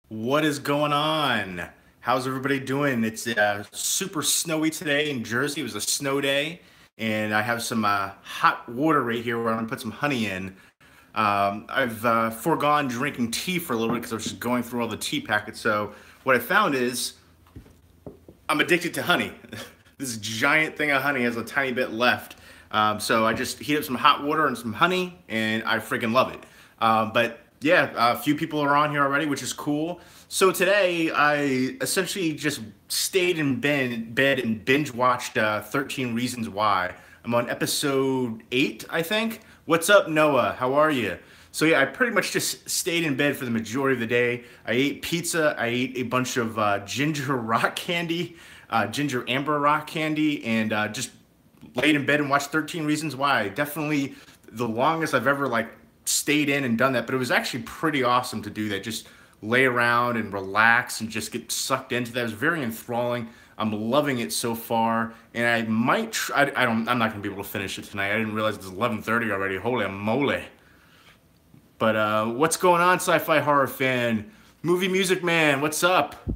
What is going on? How's everybody doing? It's super snowy today in Jersey. It was a snow day, and I have some hot water right here where I'm gonna put some honey in. I've foregone drinking tea for a little bit because I was just going through all the tea packets. So what I found is I'm addicted to honey. This giant thing of honey has a tiny bit left. So I just heat up some hot water and some honey, and I freaking love it. But yeah, a few people are on here already, which is cool. So today I essentially just stayed in bed and binge watched 13 Reasons Why. I'm on episode 8, I think. What's up, Noah? How are you? So yeah, I pretty much just stayed in bed for the majority of the day. I ate pizza. I ate a bunch of ginger rock candy, ginger amber rock candy, and just laid in bed and watched 13 Reasons Why. Definitely the longest I've ever like stayed in and done that, but it was actually pretty awesome to do that. Just lay around and relax and just get sucked into that. It was very enthralling. I'm loving it so far, and I might. I don't. I'm not gonna be able to finish it tonight. I didn't realize it's 11:30 already. Holy moly! But what's going on, sci-fi horror fan? Movie music man, what's up?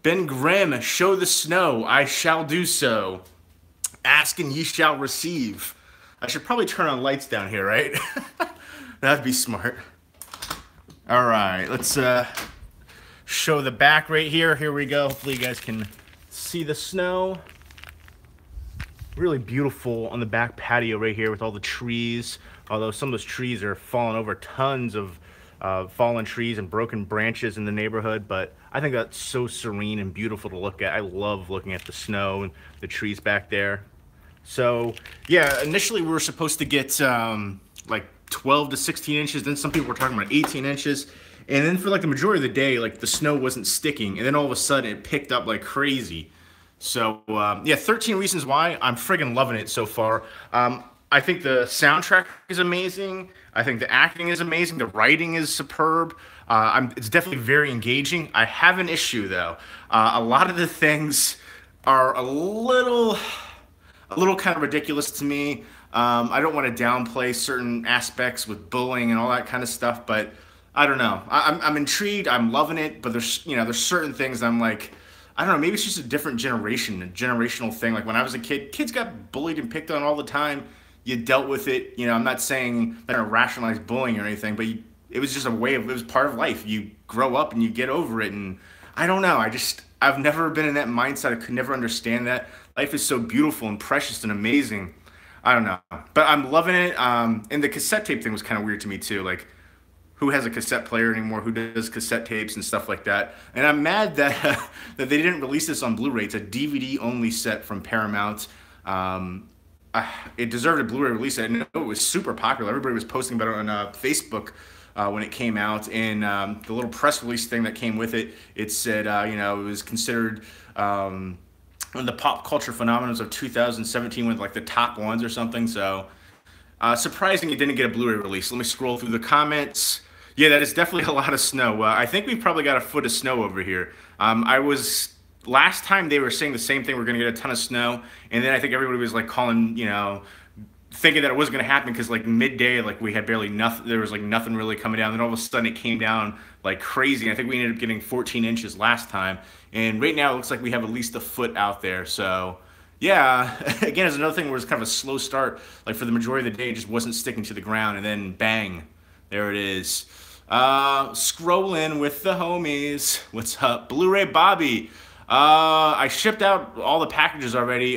Ben Grimm, show the snow. I shall do so. Ask and ye shall receive. I should probably turn on lights down here, right? That'd be smart. All right, let's show the back right here. Here we go. Hopefully you guys can see the snow. Really beautiful on the back patio right here with all the trees. Although some of those trees are falling over, tons of fallen trees and broken branches in the neighborhood. But I think that's so serene and beautiful to look at. I love looking at the snow and the trees back there. So yeah, initially we were supposed to get like 12 to 16 inches. Then some people were talking about 18 inches. And then for like the majority of the day, like the snow wasn't sticking. And then all of a sudden it picked up like crazy. So yeah, 13 Reasons Why. I'm friggin' loving it so far. I think the soundtrack is amazing. I think the acting is amazing. The writing is superb. It's definitely very engaging. I have an issue though. A lot of the things are a little kind of ridiculous to me. I don't want to downplay certain aspects with bullying and all that kind of stuff, but I don't know. I'm intrigued. I'm loving it, but there's certain things I'm like, I don't know. Maybe it's just a different generation, a generational thing. Like when I was a kid, kids got bullied and picked on all the time. You dealt with it. I'm not saying that I rationalize bullying or anything, but it was just it was part of life. You grow up and you get over it, and I don't know. I've never been in that mindset. I could never understand that. Life is so beautiful and precious and amazing. I don't know, but I'm loving it. And the cassette tape thing was kind of weird to me too. Like, who has a cassette player anymore? Who does cassette tapes and stuff like that? And I'm mad that that they didn't release this on Blu-ray. It's a DVD only set from Paramount. It deserved a Blu-ray release. I know it was super popular. Everybody was posting about it on Facebook when it came out, and the little press release thing that came with it, it said it was considered one of the pop culture phenomenons of 2017 with like the top ones or something. So surprising it didn't get a Blu-ray release. Let me scroll through the comments. Yeah, that is definitely a lot of snow. I think we've probably got a foot of snow over here. I was last time they were saying the same thing. We're going to get a ton of snow, and then I think everybody was like calling, thinking that it wasn't going to happen because like midday, like we had barely nothing. There was like nothing really coming down. Then all of a sudden it came down like crazy. I think we ended up getting 14 inches last time, and right now it looks like we have at least a foot out there. So yeah, again, it's another thing where it's kind of a slow start. Like for the majority of the day, it just wasn't sticking to the ground, and then bang, there it is. Scrolling with the homies. What's up, Blu-ray Bobby? I shipped out all the packages already.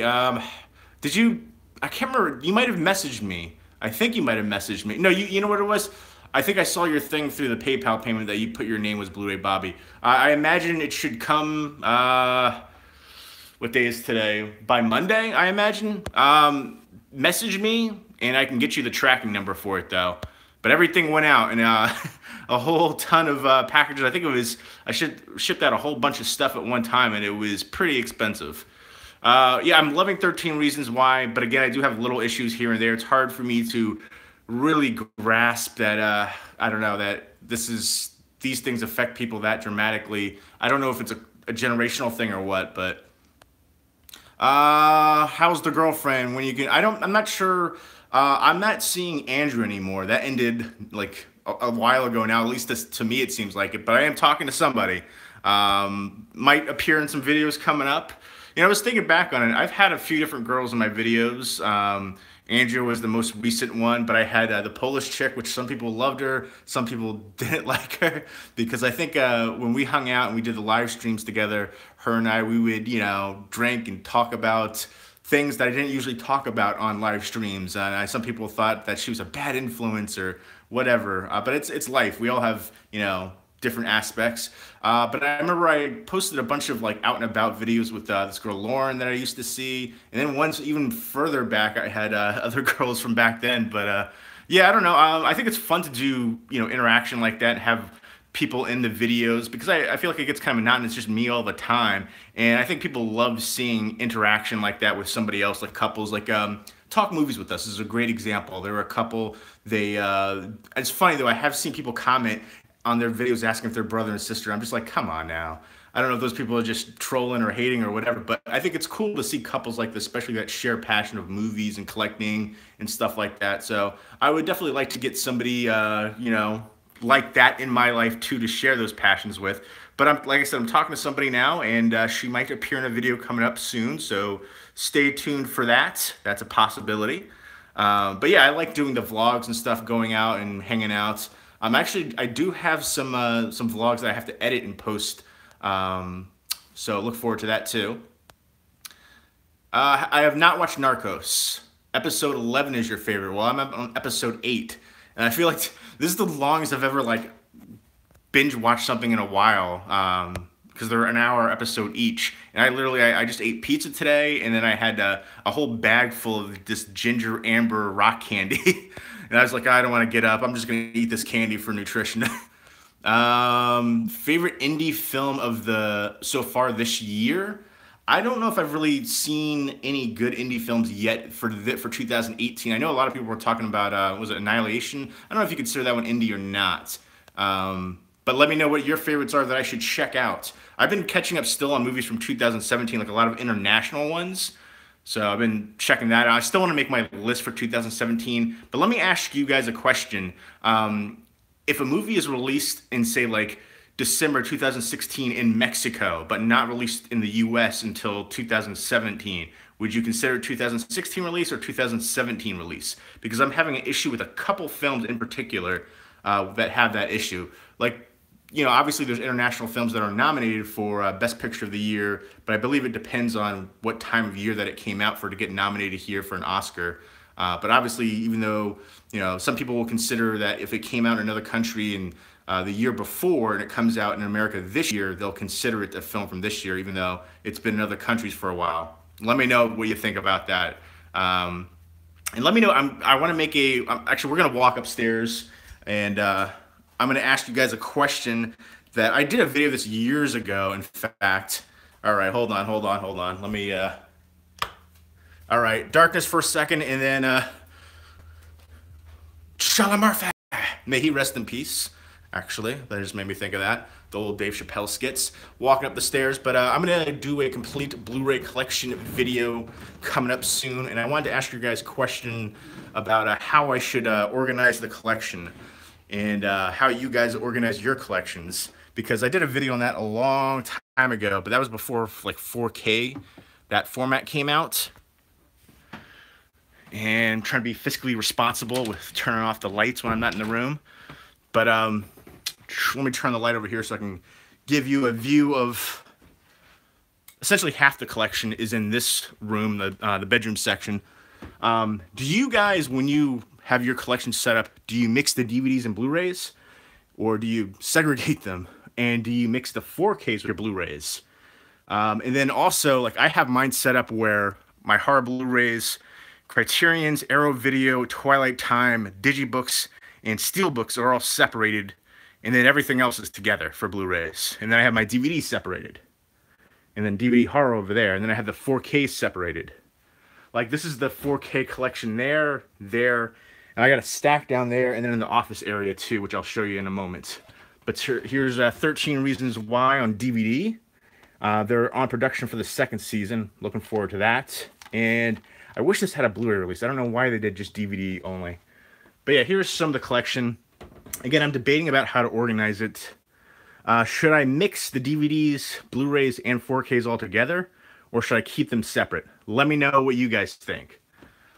Did you? I can't remember. You might have messaged me. I think you might have messaged me. No, you know what it was? I think I saw your thing through the PayPal payment that you put your name was Blu-ray Bobby. I imagine it should come. What day is today? By Monday, I imagine. Message me and I can get you the tracking number for it though. But everything went out and a whole ton of packages. I think I should ship out a whole bunch of stuff at one time and it was pretty expensive. Yeah, I'm loving 13 Reasons Why, but again, I do have little issues here and there. It's hard for me to really grasp that, I don't know, that these things affect people that dramatically. I don't know if it's a generational thing or what, but how's the girlfriend when you get? I'm not sure. I'm not seeing Andrew anymore. That ended like a while ago now. At least to me, it seems like it. But I am talking to somebody. Might appear in some videos coming up. You know, I was thinking back on it. I've had a few different girls in my videos. Andrea was the most recent one, but I had the Polish chick, which some people loved her, some people didn't like her, because I think when we hung out and we did the live streams together, her and I, we would, you know, drink and talk about things that I didn't usually talk about on live streams. Some people thought that she was a bad influence or whatever, but it's life. We all have, you know, different aspects. But I remember I posted a bunch of like out and about videos with this girl Lauren that I used to see, and then once even further back I had other girls from back then. But yeah, I don't know. I think it's fun to do, you know, interaction like that and have people in the videos, because I feel like it gets kind of monotonous, just me all the time. And I think people love seeing interaction like that with somebody else, like couples, like Talk Movies With Us is a great example. There were a couple, it's funny though, I have seen people comment on their videos asking if they're brother and sister. I'm just like, come on now. I don't know if those people are just trolling or hating or whatever, but I think it's cool to see couples like this, especially that share passion of movies and collecting and stuff like that. So I would definitely like to get somebody, you know, like that in my life too, to share those passions with. But like I said, I'm talking to somebody now, and she might appear in a video coming up soon. So stay tuned for that. That's a possibility. But yeah, I like doing the vlogs and stuff, going out and hanging out. I do have some vlogs that I have to edit and post, so look forward to that too. I have not watched Narcos. Episode 11 is your favorite. Well, I'm on episode 8, and I feel like this is the longest I've ever like binge watched something in a while, because they're an hour episode each. And I just ate pizza today, and then I had a whole bag full of this ginger amber rock candy. And I was like, I don't want to get up. I'm just going to eat this candy for nutrition. Favorite indie film of so far this year? I don't know if I've really seen any good indie films yet for 2018. I know a lot of people were talking about, was it Annihilation? I don't know if you consider that one indie or not. But let me know what your favorites are that I should check out. I've been catching up still on movies from 2017, like a lot of international ones. So I've been checking that out. I still want to make my list for 2017. But let me ask you guys a question. If a movie is released in, say, like December 2016 in Mexico, but not released in the US until 2017, would you consider it 2016 release or 2017 release? Because I'm having an issue with a couple films in particular that have that issue. Like, you know, obviously there's international films that are nominated for Best Picture of the Year, but I believe it depends on what time of year that it came out for to get nominated here for an Oscar. But obviously, even though, you know, some people will consider that if it came out in another country and the year before and it comes out in America this year, they'll consider it a film from this year, even though it's been in other countries for a while. Let me know what you think about that. And let me know, I want to make actually, we're going to walk upstairs, and I'm going to ask you guys a question that I did a video of this years ago, in fact. All right, hold on. Let me, all right, darkness for a second, and then, Shalamar, may he rest in peace. Actually, that just made me think of that. The old Dave Chappelle skits, walking up the stairs. But I'm going to do a complete Blu-ray collection video coming up soon, and I wanted to ask you guys a question about how I should organize the collection, and how you guys organize your collections, because I did a video on that a long time ago, but that was before like 4K, that format came out. And trying to be fiscally responsible with turning off the lights when I'm not in the room. But let me turn the light over here so I can give you a view of, essentially half the collection is in this room, the bedroom section. Do you guys, when you have your collection set up, do you mix the DVDs and Blu-rays, or do you segregate them? And do you mix the 4Ks with your Blu-rays? And then also, like, I have mine set up where my horror Blu-rays, Criterion's, Arrow Video, Twilight Time, Digibooks, and Steelbooks are all separated, and then everything else is together for Blu-rays. And then I have my DVDs separated, and then DVD horror over there, and then I have the 4Ks separated. Like, this is the 4K collection there, and I got a stack down there, and then in the office area too, which I'll show you in a moment. But here's 13 Reasons Why on DVD. They're on production for the 2nd season. Looking forward to that. And I wish this had a Blu-ray release. I don't know why they did just DVD only. But yeah, here's some of the collection. Again, I'm debating about how to organize it. Should I mix the DVDs, Blu-rays, and 4Ks all together, or should I keep them separate? Let me know what you guys think.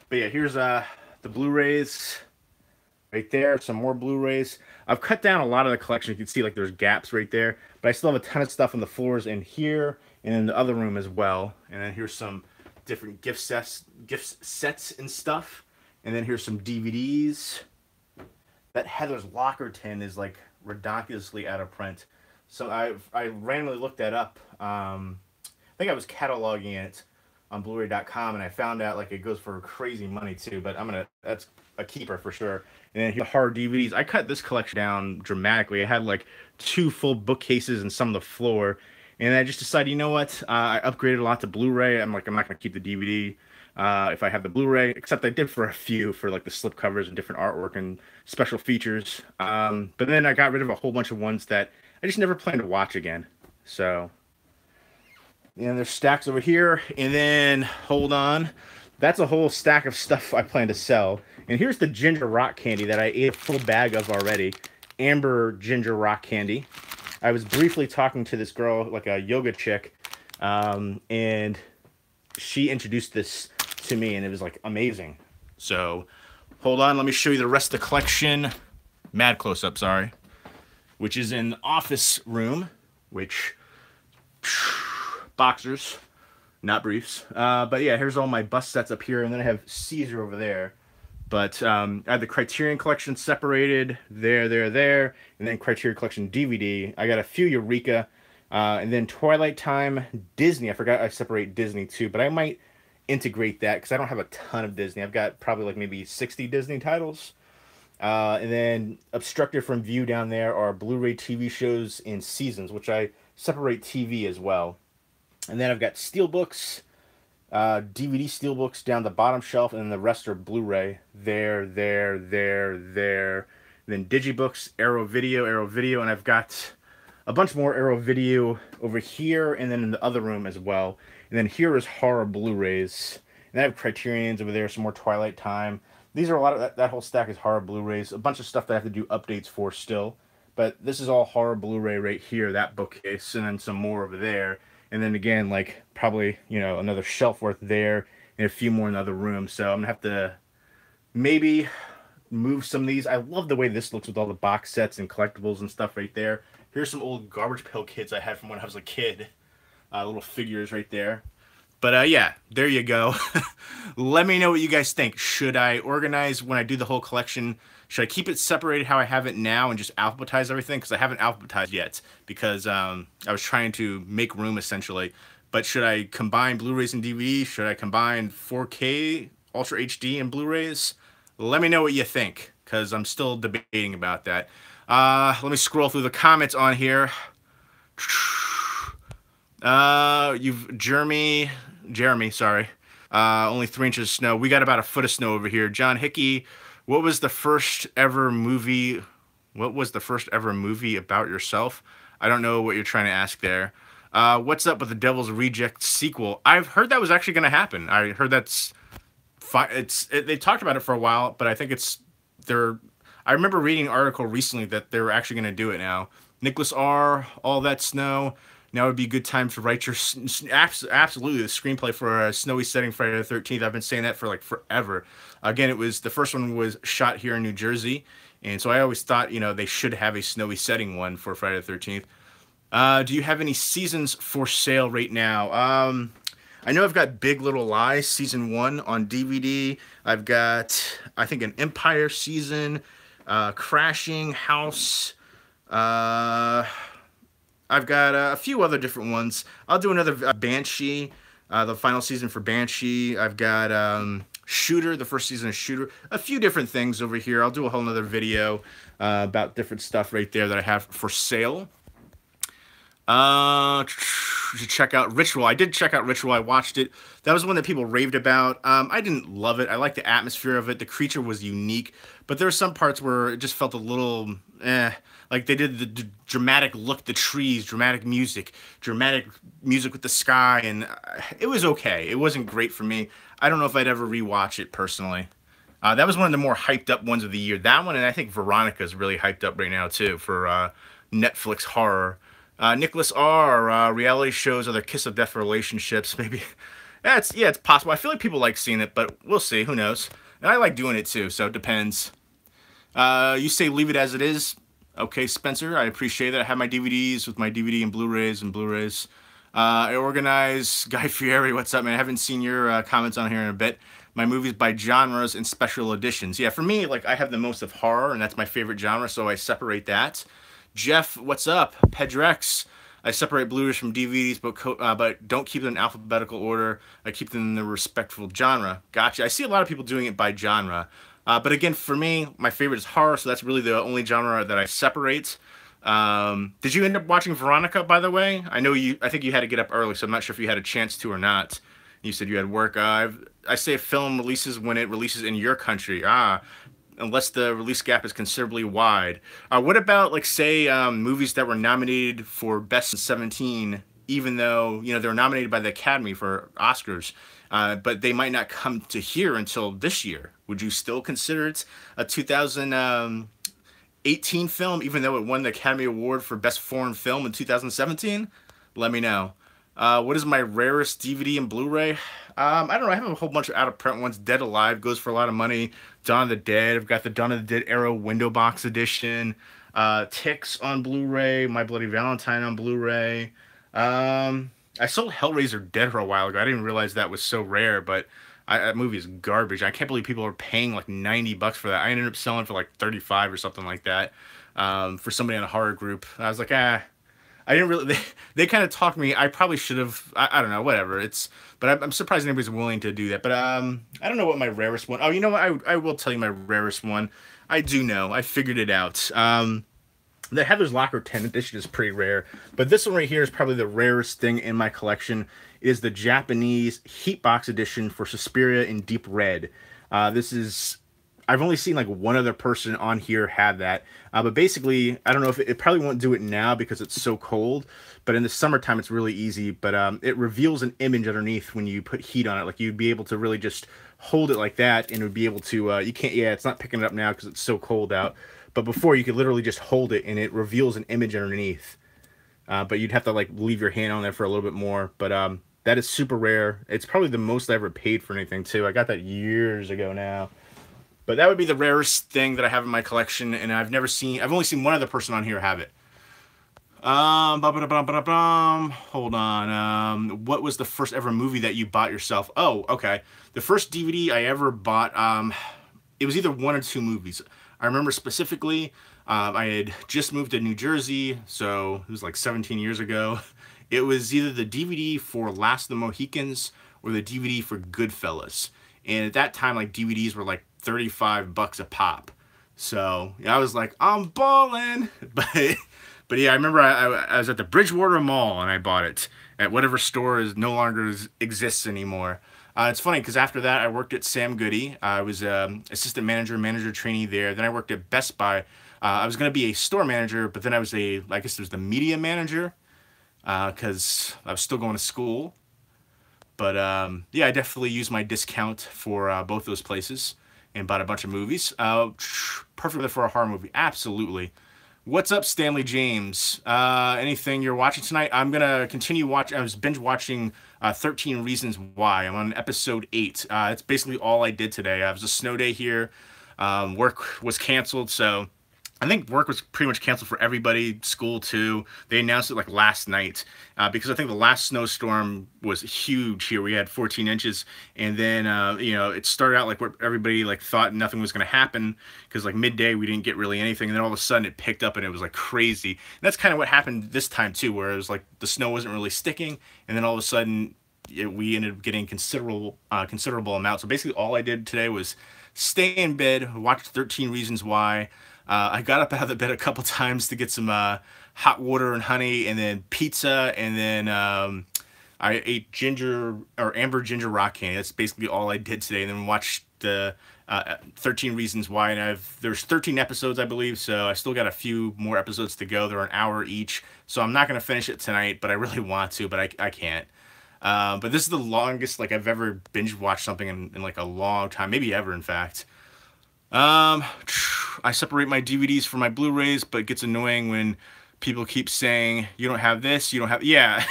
But yeah, here's the Blu-rays right there. Some more Blu-rays. I've cut down a lot of the collection. You can see like there's gaps right there, but I still have a ton of stuff on the floors in here and in the other room as well. And then here's some different gift sets and stuff. And then here's some DVDs. That Heather's Locker tin is like ridiculously out of print. So I randomly looked that up. I think I was cataloging it on Blu-ray.com, and I found out like it goes for crazy money too. But that's a keeper for sure. And then here, the hard DVDs. I cut this collection down dramatically. I had like 2 full bookcases and some on the floor, and I just decided, you know what? I upgraded a lot to Blu-ray. I'm like, I'm not gonna keep the DVD. If I have the Blu-ray, except I did for a few for like the slip covers and different artwork and special features. But then I got rid of a whole bunch of ones that I just never plan to watch again. So, yeah, there's stacks over here. And then, hold on. That's a whole stack of stuff I plan to sell. And here's the ginger rock candy that I ate a full bag of already. Amber ginger rock candy. I was briefly talking to this girl, like a yoga chick, and she introduced this to me, and it was like amazing. So, hold on, let me show you the rest of the collection. Mad close-up, sorry. Which is in the office room, which, boxers, not briefs. But yeah, here's all my bust sets up here, and then I have Caesar over there. But I have the Criterion Collection separated, there, and then Criterion Collection DVD. I got a few Eureka, and then Twilight Time, Disney. I forgot I separate Disney too, but I might integrate that because I don't have a ton of Disney. I've got probably like maybe 60 Disney titles. And then obstructed from view down there are Blu-ray TV shows and seasons, which I separate TV as well. And then I've got Steelbooks, DVD Steelbooks down the bottom shelf, and then the rest are Blu-ray. There. And then Digibooks, Arrow Video, and I've got a bunch more Arrow Video over here, and then in the other room as well. And then here is horror Blu-rays. And I have Criterions over there, some more Twilight Time. These are a lot of, that whole stack is horror Blu-rays. A bunch of stuff that I have to do updates for still. But this is all horror Blu-ray right here, that bookcase, and then some more over there. And then again, like, probably, you know, another shelf worth there, and a few more in the other room. So I'm going to have to maybe move some of these. I love the way this looks with all the box sets and collectibles and stuff right there. Here's some old Garbage Pail Kids I had from when I was a kid. Little figures right there. But yeah, there you go. Let me know what you guys think. Should I organize when I do the whole collection? Should I keep it separated how I have it now and just alphabetize everything? Because I haven't alphabetized yet because I was trying to make room essentially. But should I combine Blu-rays and DVDs? Should I combine 4K, Ultra HD, and Blu-rays? Let me know what you think because I'm still debating about that. Let me scroll through the comments on here. Jeremy, sorry. Only 3 inches of snow. We got about a foot of snow over here. John Hickey, what was the first ever movie about yourself? I don't know what you're trying to ask there. What's up with the Devil's Reject sequel? I've heard that was actually going to happen. I heard that's they talked about it for a while, but I think I remember reading an article recently that they were actually going to do it now. Nicholas R., All That Snow. Now would be a good time to write your absolutely the screenplay for a snowy setting Friday the 13th. I've been saying that for like forever. Again, the first one was shot here in New Jersey, and so I always thought, you know, they should have a snowy setting one for Friday the 13th. Do you have any seasons for sale right now? I know I've got Big Little Lies season 1 on DVD. I've got, I think, an Empire season, Crashing, House. I've got a few other different ones. I'll do another Banshee, the final season for Banshee. I've got Shooter, the first season of Shooter. A few different things over here. I'll do a whole nother video about different stuff right there that I have for sale. To check out Ritual. I did check out Ritual. I watched it. That was one that people raved about. I didn't love it. I liked the atmosphere of it. The creature was unique, but there were some parts where it just felt a little like they did the dramatic look, the trees, dramatic music with the sky, and it was okay. It wasn't great for me. I don't know if I'd ever rewatch it personally. That was one of the more hyped up ones of the year. That one, and I think Veronica is really hyped up right now too for Netflix horror. Nicholas R. Reality shows, other kiss of death relationships. Maybe, yeah, it's possible. I feel like people like seeing it, but we'll see. Who knows? And I like doing it too, so it depends. You say leave it as it is. Okay, Spencer, I appreciate that. I have my DVDs with my DVD and Blu-rays and Blu-rays. I organize. Guy Fieri, what's up, man? I haven't seen your comments on here in a bit. My movies by genres and special editions. Yeah, for me, like, I have the most of horror, and that's my favorite genre, so I separate that. Jeff, what's up? Pedrex. I separate Blu-rays from DVDs, but don't keep them in alphabetical order. I keep them in the respectful genre. Gotcha. I see a lot of people doing it by genre. But again, for me, my favorite is horror, so that's really the only genre that I separate. Did you end up watching Veronica, by the way? I think you had to get up early, so I'm not sure if you had a chance to or not. You said you had work. I say a film releases when it releases in your country. Unless the release gap is considerably wide. What about, like, say, movies that were nominated for Best in 17, even though, you know, they were nominated by the Academy for Oscars, but they might not come to here until this year? Would you still consider it a 2018 film, even though it won the Academy Award for Best Foreign Film in 2017? Let me know. What is my rarest DVD and Blu-ray? I don't know. I have a whole bunch of out-of-print ones. Dead Alive goes for a lot of money. Dawn of the Dead. I've got the Dawn of the Dead Arrow window box edition. Ticks on Blu-ray. My Bloody Valentine on Blu-ray. I sold Hellraiser Dead for a while ago. I didn't realize that was so rare, but that movie is garbage. I can't believe people are paying like $90 for that. I ended up selling for like 35 or something like that for somebody in a horror group. I was like, I didn't really. They kind of talked me. I probably should have. I don't know. Whatever. But I'm surprised anybody's willing to do that. But I don't know what my rarest one. Oh, you know what? I will tell you my rarest one. I do know. I figured it out. The Heather's Locker 10 edition is pretty rare, but this one right here is probably the rarest thing in my collection. It is the Japanese heat box edition for Suspiria in Deep Red. I've only seen like one other person on here have that, but basically, I don't know if it probably won't do it now because it's so cold, but in the summertime it's really easy. But it reveals an image underneath when you put heat on it. Like, you'd be able to really just hold it like that, and it would be able to, you can't, yeah, it's not picking it up now because it's so cold out. But before, you could literally just hold it, and it reveals an image underneath. But you'd have to, like, leave your hand on there for a little bit more. But that is super rare. It's probably the most I ever paid for anything, too. I got that years ago now. But that would be the rarest thing that I have in my collection, and I've only seen one other person on here have it. Hold on. What was the first ever movie that you bought yourself? Oh, okay. The first DVD I ever bought, it was either one or two movies. I remember specifically, I had just moved to New Jersey, so it was like 17 years ago. It was either the DVD for Last of the Mohicans or the DVD for Goodfellas. And at that time, like, DVDs were like $35 a pop. So yeah, I was like, I'm balling. But yeah, I remember I was at the Bridgewater Mall and I bought it at whatever store no longer exists anymore. It's funny because after that, I worked at Sam Goody. I was assistant manager trainee there. Then I worked at Best Buy. I was going to be a store manager, but then I guess it was the media manager because I was still going to school. But yeah, I definitely used my discount for both those places and bought a bunch of movies. Perfect for a horror movie. Absolutely. What's up, Stanley James? Anything you're watching tonight? I'm going to continue watching. I was binge watching 13 Reasons Why. I'm on episode 8. It's basically all I did today. It was a snow day here. Work was canceled, so I think work was pretty much canceled for everybody, school too. They announced it like last night because I think the last snowstorm was huge here. We had 14 inches, and then you know, it started out like what everybody like thought nothing was going to happen because like midday we didn't get really anything, and then all of a sudden it picked up and it was like crazy. And that's kind of what happened this time too, where it was like the snow wasn't really sticking, and then all of a sudden we ended up getting considerable amount. So basically all I did today was stay in bed, watch 13 Reasons Why. I got up out of the bed a couple times to get some hot water and honey, and then pizza, and then I ate amber ginger rock candy. That's basically all I did today, and then watched the 13 Reasons Why. And there's 13 episodes, I believe, so I still got a few more episodes to go. They're an hour each, so I'm not going to finish it tonight, but I really want to, but I can't. But this is the longest like I've ever binge watched something in like a long time, maybe ever, in fact. Um, I separate my DVDs from my Blu-rays, but it gets annoying when people keep saying, you don't have this, you don't have... Yeah,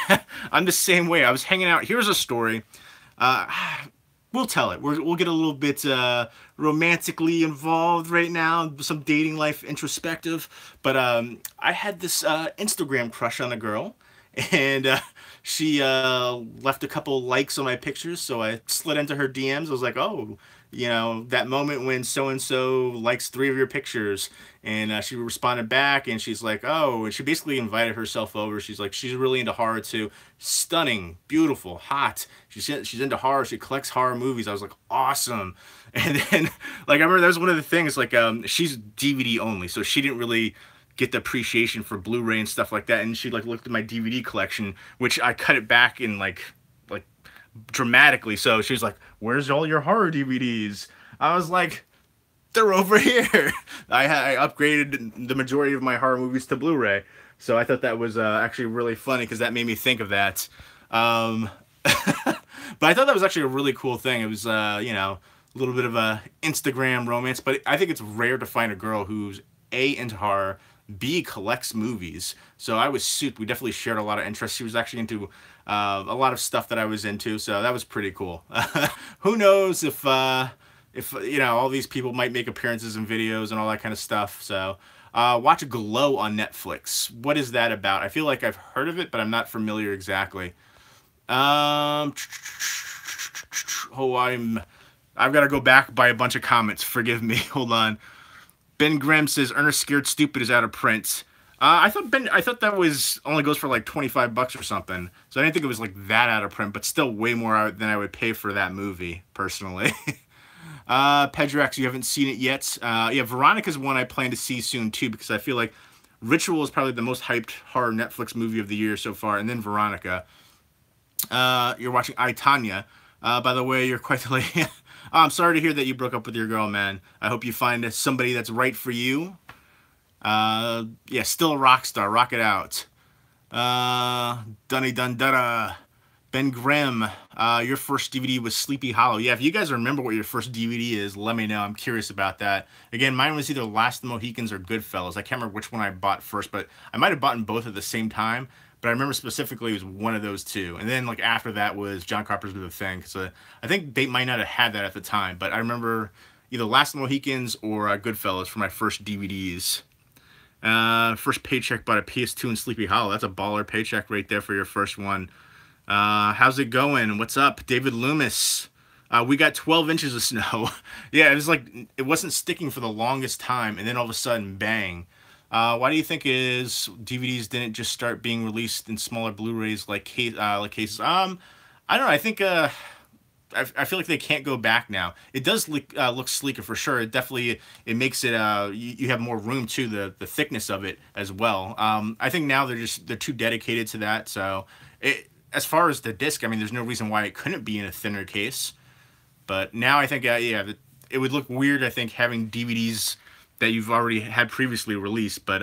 I'm the same way. I was hanging out. Here's a story. Uh, we'll tell it. We'll get a little bit romantically involved right now, some dating life introspective. But I had this Instagram crush on a girl, and she left a couple likes on my pictures, so I slid into her DMs. I was like, oh, that moment when so and so likes 3 of your pictures, and she responded back, and she's like, oh, and she basically invited herself over. She's like, she's really into horror too. Stunning, beautiful, hot. She's into horror. She collects horror movies. I was like, awesome. And then, like, I remember that was one of the things. Like, she's DVD only, so she didn't really get the appreciation for Blu-ray and stuff like that. And she like looked at my DVD collection, which I cut it back in like dramatically. So she was like, "Where's all your horror DVDs?" I was like, "They're over here." I upgraded the majority of my horror movies to Blu-ray, so I thought that was actually really funny because that made me think of that. Um, but I thought that was actually a really cool thing. It was a little bit of a Instagram romance, but I think it's rare to find a girl who's A, into horror, B, collects movies. So I was soup. We definitely shared a lot of interests. She was actually into a lot of stuff that I was into, so that was pretty cool. Who knows if all these people might make appearances in videos and all that kind of stuff. So watch Glow on Netflix. What is that about? I feel like I've heard of it, but I'm not familiar exactly. Um, oh, I've got to go back by a bunch of comments. Forgive me. Hold on. Ben Grimm says Ernest Scared Stupid is out of print. I thought that was only goes for like 25 bucks or something. So I didn't think it was like that out of print, but still way more out than I would pay for that movie personally. Pedrex, you haven't seen it yet. Yeah, Veronica's one I plan to see soon too because I feel like Ritual is probably the most hyped horror Netflix movie of the year so far, and then Veronica. You're watching I, Tanya. By the way, you're quite the lady. Oh, I'm sorry to hear that you broke up with your girl, man. I hope you find somebody that's right for you. Yeah, still a rock star. Rock it out. Dunny Dun Dutta. Ben Grimm, your first DVD was Sleepy Hollow. Yeah, if you guys remember what your first DVD is, let me know. I'm curious about that. Again, mine was either Last of the Mohicans or Goodfellas. I can't remember which one I bought first, but I might have bought both at the same time. But I remember specifically it was one of those two. And then like after that was John Carpenter's The Thing. So I think they might not have had that at the time. But I remember either Last of the Mohicans or Goodfellas for my first DVDs. First paycheck bought a PS2 and Sleepy Hollow. That's a baller paycheck right there for your first one. How's it going? What's up? David Loomis. We got 12 inches of snow. Yeah, it was like, it wasn't sticking for the longest time, and then all of a sudden, bang. Why do you think DVDs didn't just start being released in smaller Blu-rays like cases? I don't know. I think I feel like they can't go back now. It does look sleeker for sure. It makes it you have more room to the thickness of it as well. I think now they're too dedicated to that. So as far as the disc, I mean, there's no reason why it couldn't be in a thinner case. But now I think yeah, it would look weird. I think having DVDs that you've already had previously released. But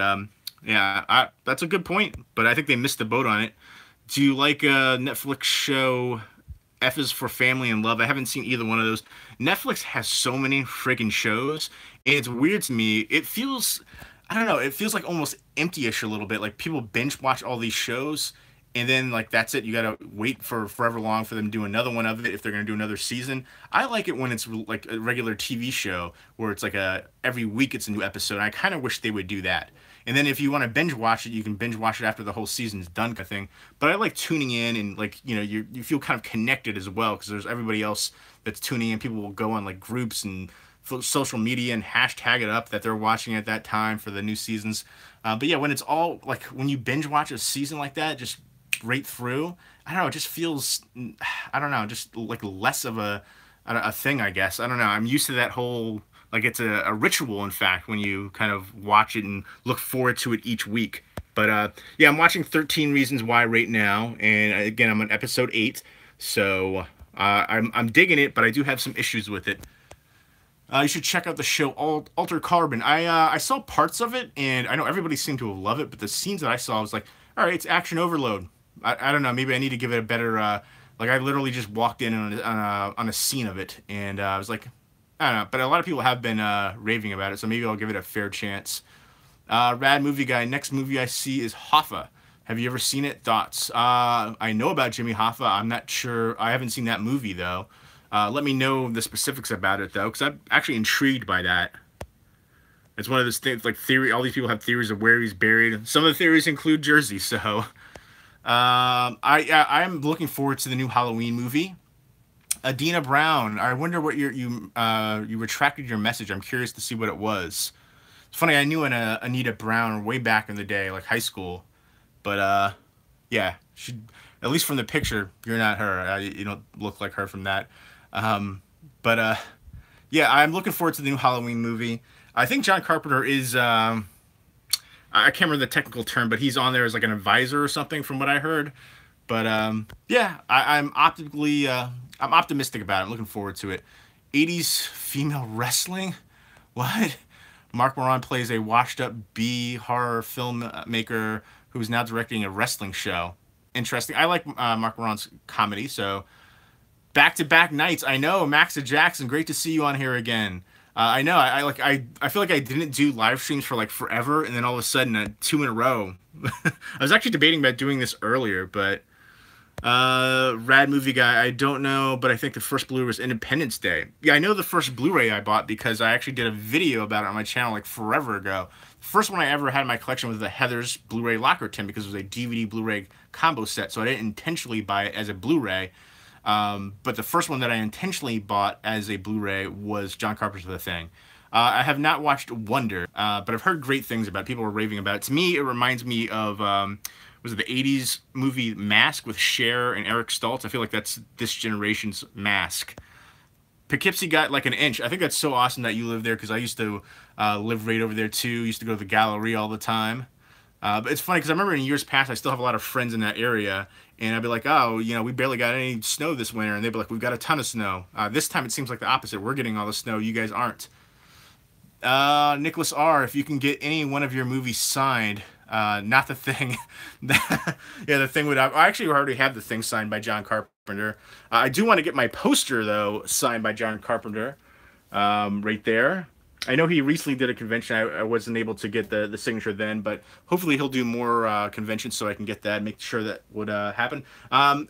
yeah, that's a good point. But I think they missed the boat on it. Do you like a Netflix show? F is for Family and Love. I haven't seen either one of those. Netflix has so many freaking shows, and it's weird to me. It feels, I don't know, it feels like almost empty-ish a little bit. Like people binge watch all these shows, and then like that's it. You gotta wait for forever long for them to do another one of it if they're gonna do another season. I like it when it's like a regular TV show where it's like every week it's a new episode. And I kind of wish they would do that. And then if you want to binge watch it, you can binge watch it after the whole season's done, kind of thing. But I like tuning in and like you feel kind of connected as well because there's everybody else that's tuning in. People will go on like groups and social media and hashtag it up that they're watching at that time for the new seasons. But yeah, when it's all like when you binge watch a season like that, just right through, I don't know, it just feels, I don't know, just like less of a thing, I guess. I don't know. I'm used to that whole. Like it's a ritual, in fact, when you kind of watch it and look forward to it each week. But yeah, I'm watching 13 Reasons Why right now, and again, I'm on episode 8, so I'm digging it, but I do have some issues with it. You should check out the show Alter Carbon. I saw parts of it, and I know everybody seemed to have loved it, but the scenes that I saw, I was like, all right, it's action overload. I don't know, maybe I need to give it a better. Like I literally just walked in on a scene of it, and I was like, I don't know, but a lot of people have been raving about it, so maybe I'll give it a fair chance. Rad movie guy. Next movie I see is Hoffa. Have you ever seen it? Thoughts? I know about Jimmy Hoffa. I'm not sure. I haven't seen that movie though. Let me know the specifics about it though, because I'm actually intrigued by that. It's one of those things like theory. All these people have theories of where he's buried. Some of the theories include Jersey. So, I'm looking forward to the new Halloween movie. Adina Brown. I wonder what you retracted your message. I'm curious to see what it was. It's funny. I knew an Anita Brown way back in the day, like high school. But yeah, she, at least from the picture, you're not her. You don't look like her from that. But yeah, I'm looking forward to the new Halloween movie. I think John Carpenter is I can't remember the technical term, but he's on there as like an advisor or something from what I heard. But yeah, I'm optimistic about it. I'm looking forward to it. 80s female wrestling? What? Mark Moran plays a washed-up B horror filmmaker who's now directing a wrestling show. Interesting. I like Mark Moran's comedy, so back-to-back nights. I know, Maxa Jackson, great to see you on here again. I know, I feel like I didn't do live streams for like forever, and then all of a sudden, 2 in a row. I was actually debating about doing this earlier, but Rad movie guy, I don't know, but I think the first Blu-ray was Independence Day. Yeah, I know the first Blu-ray I bought because I actually did a video about it on my channel like forever ago. The first one I ever had in my collection was the Heather's Blu-ray locker tin because it was a DVD Blu-ray combo set, so I didn't intentionally buy it as a Blu-ray. But the first one that I intentionally bought as a Blu-ray was John Carpenter's The Thing. I have not watched Wonder, but I've heard great things about it. People were raving about it. To me, it reminds me of, was it the 80s movie Mask with Cher and Eric Stoltz? I feel like that's this generation's Mask. Poughkeepsie got like an inch. I think that's so awesome that you live there because I used to live right over there too. Used to go to the gallery all the time. But it's funny because I remember in years past, I still have a lot of friends in that area. And I'd be like, oh, you know, we barely got any snow this winter. And they'd be like, we've got a ton of snow. This time it seems like the opposite. We're getting all the snow. You guys aren't. Nicholas R., if you can get any one of your movies signed, not The Thing. Yeah, The Thing would have... I actually already have The Thing signed by John Carpenter. I do want to get my poster, though, signed by John Carpenter. Right there. I know he recently did a convention. I wasn't able to get the signature then, but hopefully he'll do more conventions so I can get that and make sure that would happen.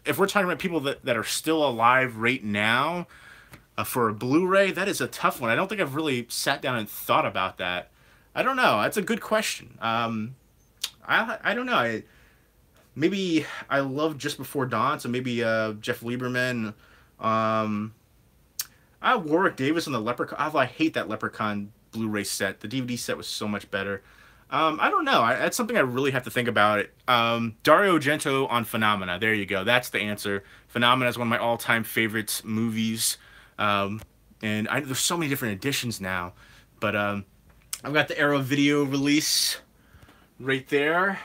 If we're talking about people that are still alive right now for a Blu-ray, that is a tough one. I don't think I've really sat down and thought about that. I don't know. That's a good question. I don't know. Maybe I love Just Before Dawn, so maybe Jeff Lieberman. Warwick Davis on the Leprechaun. Oh, I hate that Leprechaun Blu-ray set. The DVD set was so much better. I don't know. That's something I really have to think about. Dario Argento on Phenomena. There you go. That's the answer. Phenomena is one of my all-time favorite movies. And there's so many different editions now. But I've got the Arrow video release right there.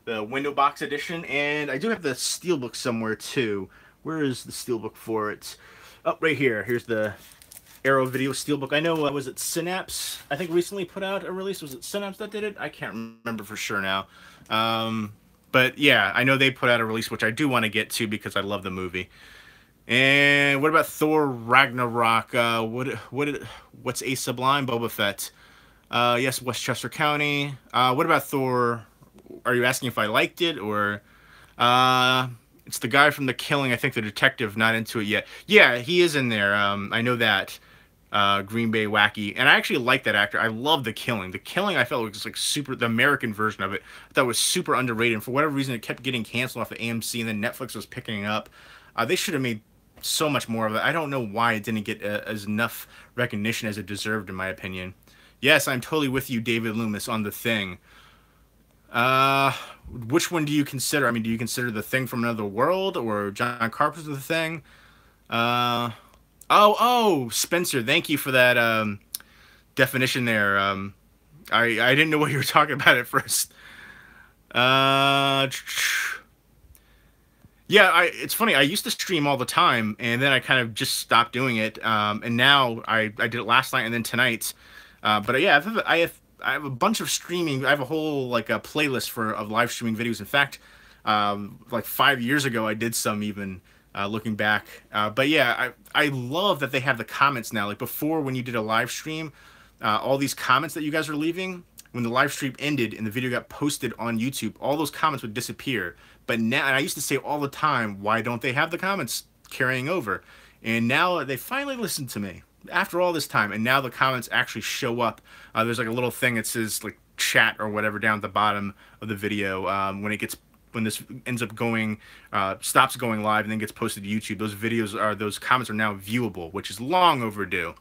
The window box edition. And I do have the Steelbook somewhere too. Where is the Steelbook for it? Oh, right here. Here's the Arrow Video Steelbook. I know, was it Synapse? I think recently put out a release. Was it Synapse that did it? I can't remember for sure now. But yeah, I know they put out a release, which I do want to get to because I love the movie. And what about Thor Ragnarok? What's a Sublime? Boba Fett. Yes, Westchester County. What about Thor? Are you asking if I liked it or... It's the guy from The Killing, I think the detective, not into it yet. Yeah, he is in there. I know that. Green Bay Wacky. And I actually like that actor. I love The Killing. The Killing, I felt was like super, the American version of it. I thought it was super underrated. And for whatever reason, it kept getting canceled off of AMC, and then Netflix was picking it up. They should have made so much more of it. I don't know why it didn't get as enough recognition as it deserved, in my opinion. Yes, I'm totally with you, David Loomis, on The Thing. Which one do you consider? I mean, do you consider The Thing from Another World or John Carpenter's The Thing? Oh, Spencer, thank you for that definition there. I didn't know what you were talking about at first. Yeah, it's funny. I used to stream all the time, and then I kind of just stopped doing it. And now I did it last night and then tonight. But yeah, I have a bunch of streaming. I have a whole like a playlist of live streaming videos. In fact, like 5 years ago, I did some even. looking back. But yeah, I love that they have the comments now. Like before, when you did a live stream, all these comments that you guys are leaving, when the live stream ended and the video got posted on YouTube, all those comments would disappear. But now, and I used to say all the time, why don't they have the comments carrying over? And now they finally listened to me after all this time, and now the comments actually show up. There's like a little thing that says like chat or whatever down at the bottom of the video when this ends up going, stops going live and then gets posted to YouTube. Those comments are now viewable, which is long overdue.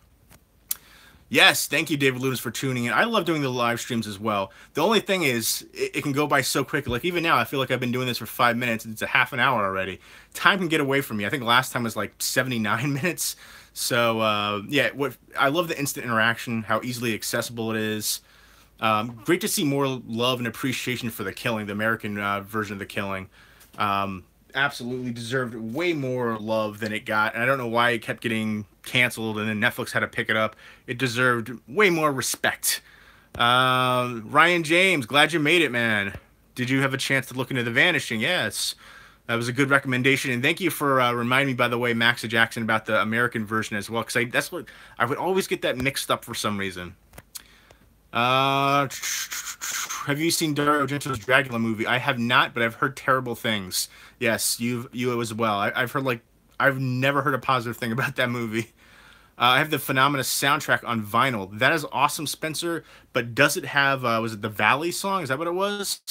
Yes, thank you, David Lunas, for tuning in. I love doing the live streams as well. The only thing is, it can go by so quickly. Like, even now, I feel like I've been doing this for 5 minutes, and it's a half an hour already. Time can get away from me. I think last time was like 79 minutes. So, yeah, I love the instant interaction, how easily accessible it is. Great to see more love and appreciation for The Killing, the American version of The Killing. Absolutely deserved way more love than it got, and I don't know why it kept getting canceled and then Netflix had to pick it up. It deserved way more respect. Ryan James, glad you made it, man. Did you have a chance to look into The Vanishing? Yes, that was a good recommendation, and thank you for reminding me, by the way, Max Jackson, about the American version as well, because that's what I would always get that mixed up for some reason. Have you seen Dario Argento's Dracula movie? I have not, but I've heard terrible things. Yes, you as well. I've heard I've never heard a positive thing about that movie. I have the Phenomena soundtrack on vinyl. That is awesome, Spencer. But does it have, was it the Valley song? Is that what it was?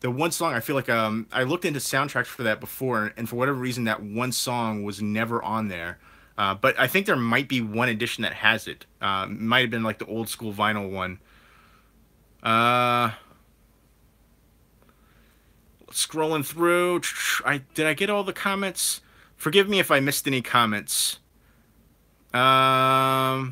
The one song, I feel like, I looked into soundtracks for that before, and for whatever reason, that one song was never on there. But I think there might be one edition that has it. It might have been like the old school vinyl one. Scrolling through. Did I get all the comments? Forgive me if I missed any comments. Yeah,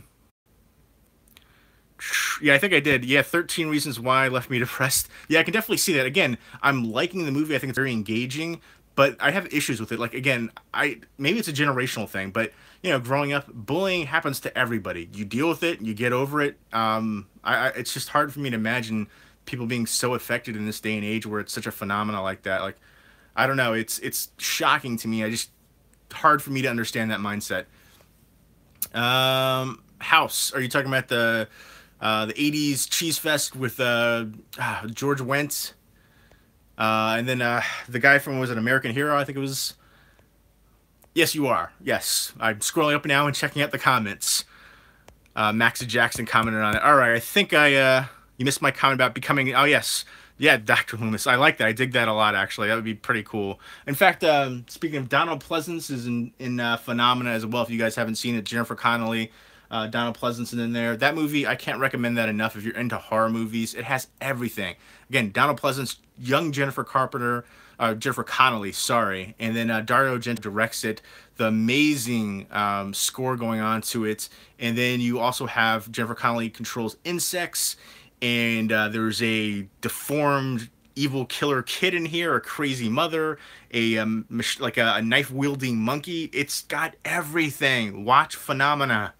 I think I did. Yeah, 13 Reasons Why left me depressed. Yeah, I can definitely see that. Again, I'm liking the movie. I think it's very engaging, but I have issues with it. Like, again, maybe it's a generational thing, but, you know, growing up, bullying happens to everybody. You deal with it, you get over it. It's just hard for me to imagine people being so affected in this day and age where it's such a phenomena like that. Like, I don't know. It's shocking to me. Hard for me to understand that mindset. House. Are you talking about the 80s cheese fest with George Wendt? And then the guy from, was it American Hero? I think it was. Yes, you are. Yes. I'm scrolling up now and checking out the comments. Max Jackson commented on it. All right, I think you missed my comment about becoming. Oh yes, yeah, Dr. Loomis. I like that. I dig that a lot. Actually, that would be pretty cool. In fact, speaking of, Donald Pleasance is in Phenomena as well. If you guys haven't seen it, Jennifer Connelly, Donald Pleasance is in there. That movie, I can't recommend that enough. If you're into horror movies, it has everything. Again, Donald Pleasance, young Jennifer Connelly, sorry, and then Dario Argento directs it. The amazing score going on to it, and then you also have Jennifer Connelly controls insects, and there's a deformed evil killer kid in here, a crazy mother, like a knife wielding monkey. It's got everything. Watch Phenomena.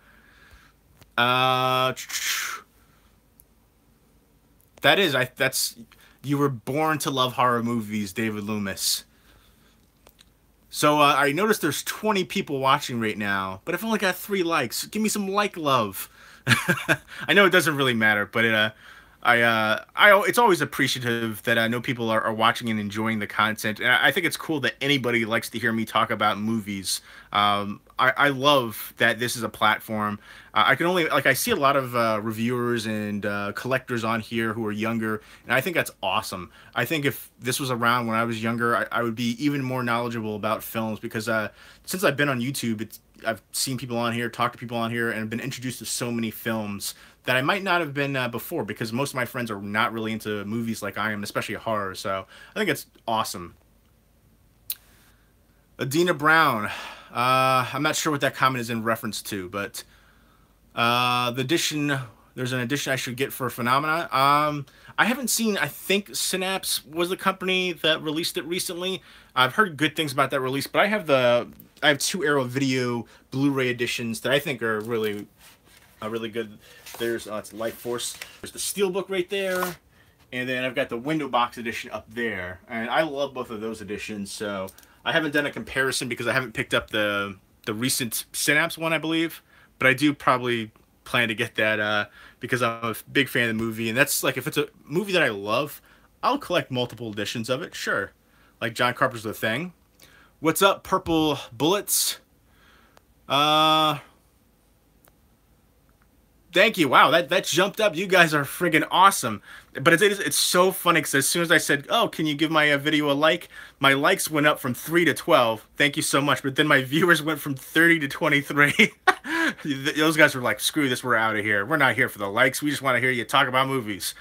You were born to love horror movies, David Loomis. So I noticed there's 20 people watching right now, but I've only got 3 likes. Give me some like love. I know it doesn't really matter, but it's always appreciative that I know people are watching and enjoying the content. And I think it's cool that anybody likes to hear me talk about movies. I love that this is a platform. I can only, like, I see a lot of reviewers and collectors on here who are younger, and I think that's awesome. I think if this was around when I was younger, I would be even more knowledgeable about films, because since I've been on YouTube, I've seen people on here, talked to people on here, and have been introduced to so many films that I might not have been before, because most of my friends are not really into movies like I am, especially horror. So I think it's awesome. Adina Brown. I'm not sure what that comment is in reference to, but there's an edition I should get for Phenomena. I haven't seen, I think Synapse was the company that released it recently. I've heard good things about that release, but I have 2 Arrow Video Blu-ray editions that I think are really good. There's it's Life Force. There's the Steelbook right there, and then I've got the window box edition up there, and I love both of those editions. So I haven't done a comparison because I haven't picked up the recent Synapse one, I believe, but I do probably plan to get that because I'm a big fan of the movie, and that's like if it's a movie that I love, I'll collect multiple editions of it, sure. Like John Carpenter's The Thing. What's up, Purple Bullets? Uh, Thank you. Wow, that jumped up. You guys are friggin' awesome. But it's so funny because as soon as I said, "Oh, can you give my video a like?" my likes went up from 3 to 12. Thank you so much. But then my viewers went from 30 to 23. Those guys were like, "Screw this. We're out of here. We're not here for the likes. We just want to hear you talk about movies."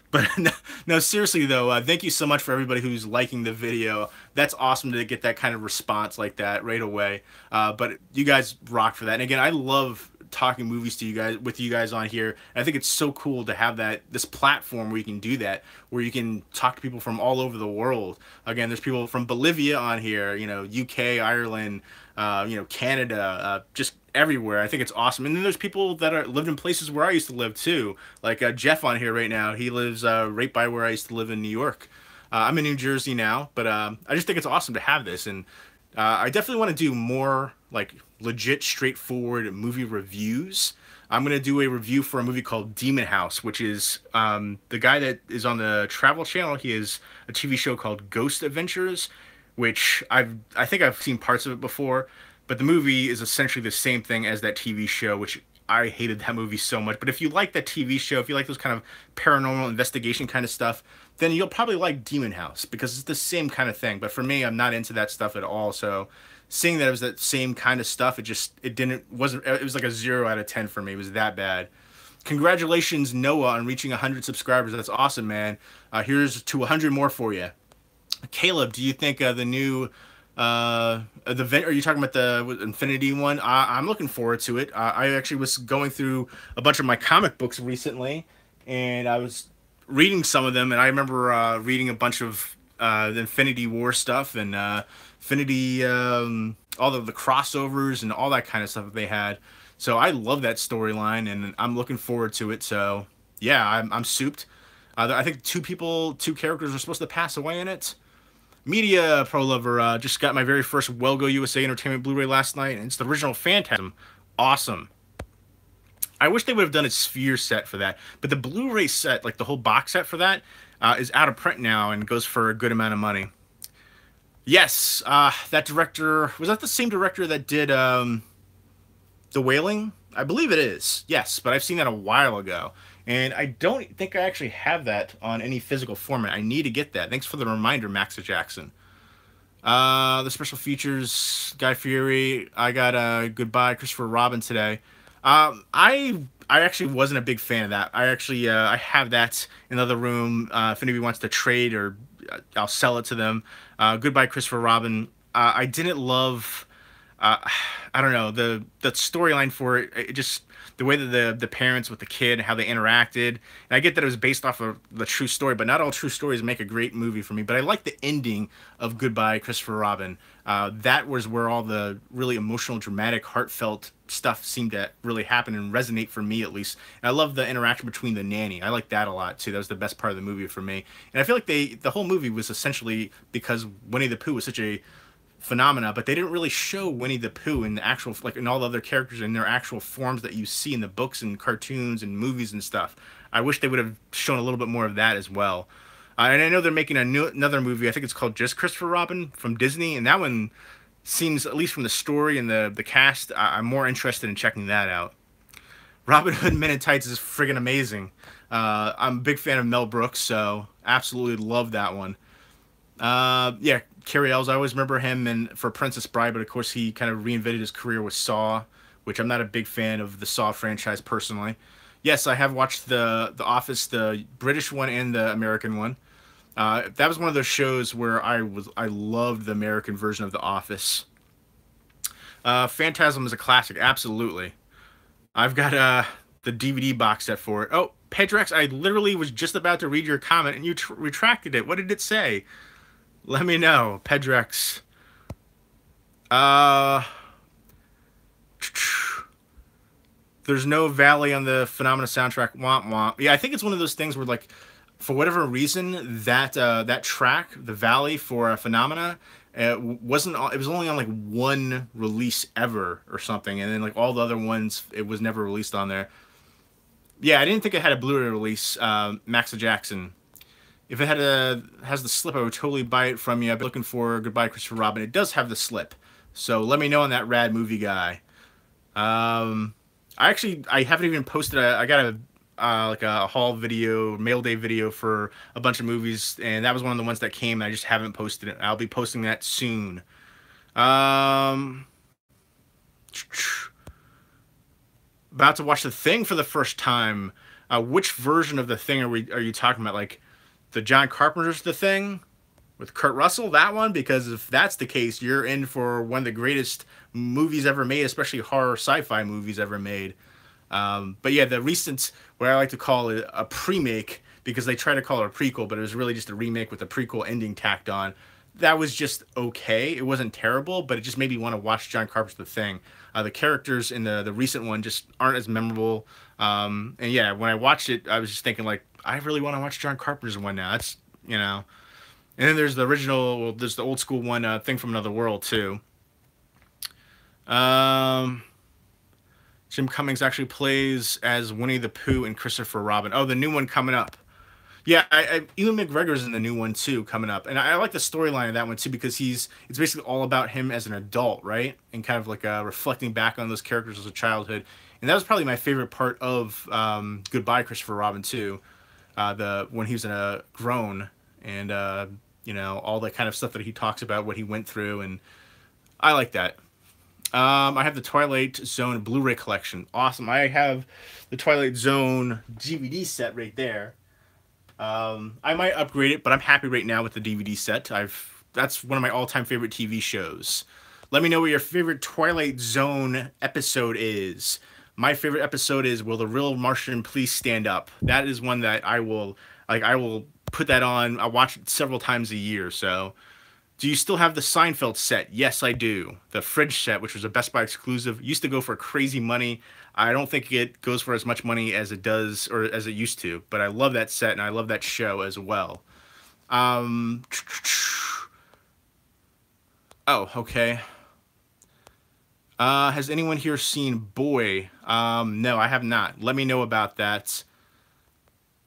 But no, no, seriously though, thank you so much for everybody who's liking the video. That's awesome to get that kind of response like that right away. But you guys rock for that. And again, I love talking movies to you guys with you guys on here. And I think it's so cool to have this platform where you can do that, where you can talk to people from all over the world. Again, there's people from Bolivia on here, you know, UK, Ireland, you know, Canada, just everywhere. I think it's awesome. And then there's people that lived in places where I used to live too, like Jeff on here right now. He lives right by where I used to live in New York. I'm in New Jersey now, but I just think it's awesome to have this, and I definitely want to do more like legit, straightforward movie reviews. I'm going to do a review for a movie called Demon House, which is the guy that is on the Travel Channel. He has a TV show called Ghost Adventures, which I think I've seen parts of it before, but the movie is essentially the same thing as that TV show, which I hated that movie so much. But if you like that TV show, if you like those kind of paranormal investigation kind of stuff, then you'll probably like Demon House because it's the same kind of thing. But for me, I'm not into that stuff at all. So seeing that it was that same kind of stuff, it was like a 0 out of 10 for me. It was that bad. Congratulations, Noah, on reaching 100 subscribers. That's awesome, man. Here's to 100 more for you. Caleb, do you think the new are you talking about the Infinity one? I'm looking forward to it. I actually was going through a bunch of my comic books recently, and I was reading some of them, and I remember reading a bunch of the Infinity War stuff and Infinity, all of the crossovers and all that kind of stuff that they had. So I love that storyline, and I'm looking forward to it. So yeah, I'm souped. I think two characters are supposed to pass away in it. Media Pro Lover just got my very first Wellgo USA Entertainment Blu-ray last night, and it's the original Phantasm. Awesome. I wish they would have done a Sphere set for that, but the Blu-ray set, like the whole box set for that, is out of print now and goes for a good amount of money. Yes, that director, was that the same director that did The Wailing? I believe it is, yes, but I've seen that a while ago. And I don't think I actually have that on any physical format. I need to get that. Thanks for the reminder, Maxa Jackson. The special features, Guy Fieri. I got Goodbye, Christopher Robin today. I actually wasn't a big fan of that. I have that in the other room. If anybody wants to trade, or I'll sell it to them. Goodbye, Christopher Robin. I didn't love. I don't know, the storyline for it just the way that the parents with the kid, how they interacted. And I get that it was based off of the true story, but not all true stories make a great movie for me. But I like the ending of Goodbye, Christopher Robin. That was where all the really emotional, dramatic, heartfelt stuff seemed to really happen and resonate for me, at least. And I love the interaction between the nanny. I like that a lot too. That was the best part of the movie for me. And I feel like the whole movie was essentially because Winnie the Pooh was such a phenomena, but they didn't really show Winnie the Pooh in the actual, like, in all the other characters in their actual forms that you see in the books and cartoons and movies and stuff. I wish they would have shown a little bit more of that as well. And I know they're making another movie. I think it's called Just Christopher Robin from Disney, and that one seems, at least from the story and the cast, I'm more interested in checking that out. Robin Hood Men in Tights is friggin' amazing. I'm a big fan of Mel Brooks, so absolutely love that one. Yeah, Cary Elwes, I always remember him for Princess Bride, but of course he kind of reinvented his career with Saw, which I'm not a big fan of the Saw franchise personally. Yes, I have watched the Office, the British one and the American one. That was one of those shows where I loved the American version of The Office. Phantasm is a classic, absolutely. I've got the DVD box set for it. Oh, Pedrex, I literally was just about to read your comment and you retracted it. What did it say? Let me know, Pedrex. There's no Valley on the Phenomena soundtrack. Womp womp. Yeah, I think it's one of those things where, like, for whatever reason, that track, the Valley for Phenomena, It was only on like one release ever or something, and then like all the other ones, it was never released on there. Yeah, I didn't think it had a Blu-ray release. Max Jackson. If it has the slip, I would totally buy it from you. I've been looking for Goodbye Christopher Robin. It does have the slip, so let me know on that rad movie guy. I haven't even posted. I got a like a haul video, mail day video for a bunch of movies, and that was one of the ones that came. I just haven't posted it. I'll be posting that soon. Um, About to watch The Thing for the first time. Which version of The Thing are you talking about? Like the John Carpenter's The Thing with Kurt Russell, that one? Because if that's the case, you're in for one of the greatest movies ever made, especially horror sci-fi movies ever made. But yeah, the recent, what I like to call it a pre-make, because they try to call it a prequel, but it was really just a remake with a prequel ending tacked on. That was just okay. It wasn't terrible, but it just made me want to watch John Carpenter's The Thing. The characters in the recent one just aren't as memorable. And yeah, when I watched it, I was just thinking like, I really want to watch John Carpenter's one now. That's, you know. And then there's the original, well, there's the old school one, Thing from Another World too. Jim Cummings actually plays as Winnie the Pooh and Christopher Robin. Oh, the new one coming up. Yeah, Ewan McGregor's in the new one too, coming up, and I like the storyline of that one too because it's basically all about him as an adult, right, and kind of like reflecting back on those characters as a childhood, and that was probably my favorite part of Goodbye Christopher Robin too, the when he was a grown and you know, all the kind of stuff that he talks about, what he went through, and I like that. I have the Twilight Zone Blu-ray collection. Awesome. I have the Twilight Zone DVD set right there. I might upgrade it, but I'm happy right now with the DVD set. That's one of my all-time favorite TV shows. Let me know what your favorite Twilight Zone episode is. My favorite episode is Will the Real Martian Please Stand Up? That is one that I will put that on. I watch it several times a year, so. Do you still have the Seinfeld set? Yes, I do. The fridge set, which was a Best Buy exclusive, used to go for crazy money. I don't think it goes for as much money as it does, or as it used to, but I love that set and I love that show as well. Oh, okay. Has anyone here seen Boy? No, I have not. Let me know about that.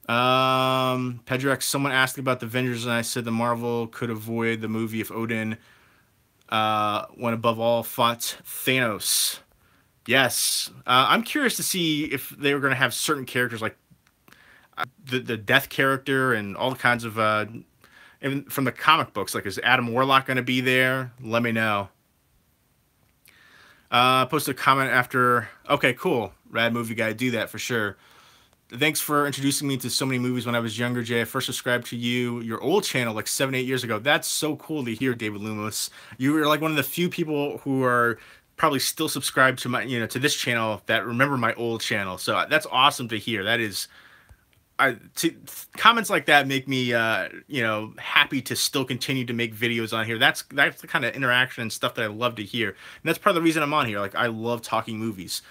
Pedrex, someone asked about the Avengers, and I said the Marvel could avoid the movie if Odin, when above all fought Thanos. Yes. I'm curious to see if they were going to have certain characters like the Death character and all kinds of, even from the comic books. Like, is Adam Warlock going to be there? Let me know. Posted a comment after. Okay, cool. Rad movie guy. Do that for sure. Thanks for introducing me to so many movies when I was younger, Jay. I first subscribed to your old channel like 7-8 years ago. That's so cool to hear, David Loomis. You were like one of the few people who are probably still subscribed to my, to this channel that remember my old channel. So that's awesome to hear. That is, comments like that make me, happy to still continue to make videos on here. That's the kind of interaction and stuff that I love to hear. And that's part of the reason I'm on here. Like, I love talking movies.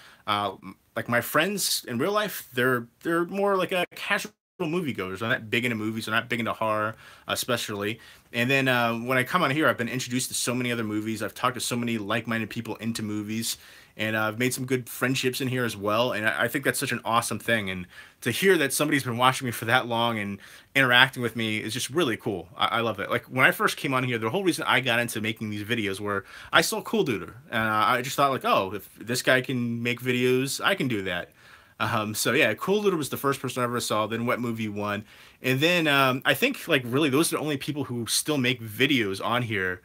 Like my friends in real life, they're more like a casual moviegoers. They're not big into movies. They're not big into horror, especially. And then when I come on here, I've been introduced to so many other movies. I've talked to so many like-minded people into movies, and I've made some good friendships in here as well. And I think that's such an awesome thing. And to hear that somebody's been watching me for that long and interacting with me is just really cool. I love it. Like when I first came on here, the whole reason I got into making these videos were I saw Cool Duder, and I just thought like, oh, if this guy can make videos, I can do that. So yeah, Cool Duder was the first person I ever saw. Then Wet Movie 1, and then I think like really those are the only people who still make videos on here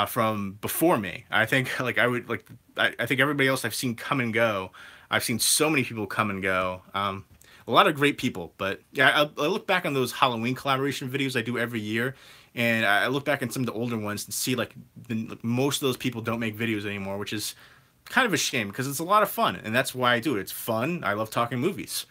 from before me. I think like I think everybody else I've seen come and go. I've seen so many people come and go. A lot of great people, but yeah, I look back on those Halloween collaboration videos I do every year, and I look back on some of the older ones and see like most of those people don't make videos anymore, which is kind of a shame because it's a lot of fun, and that's why I do it. It's fun. I love talking movies,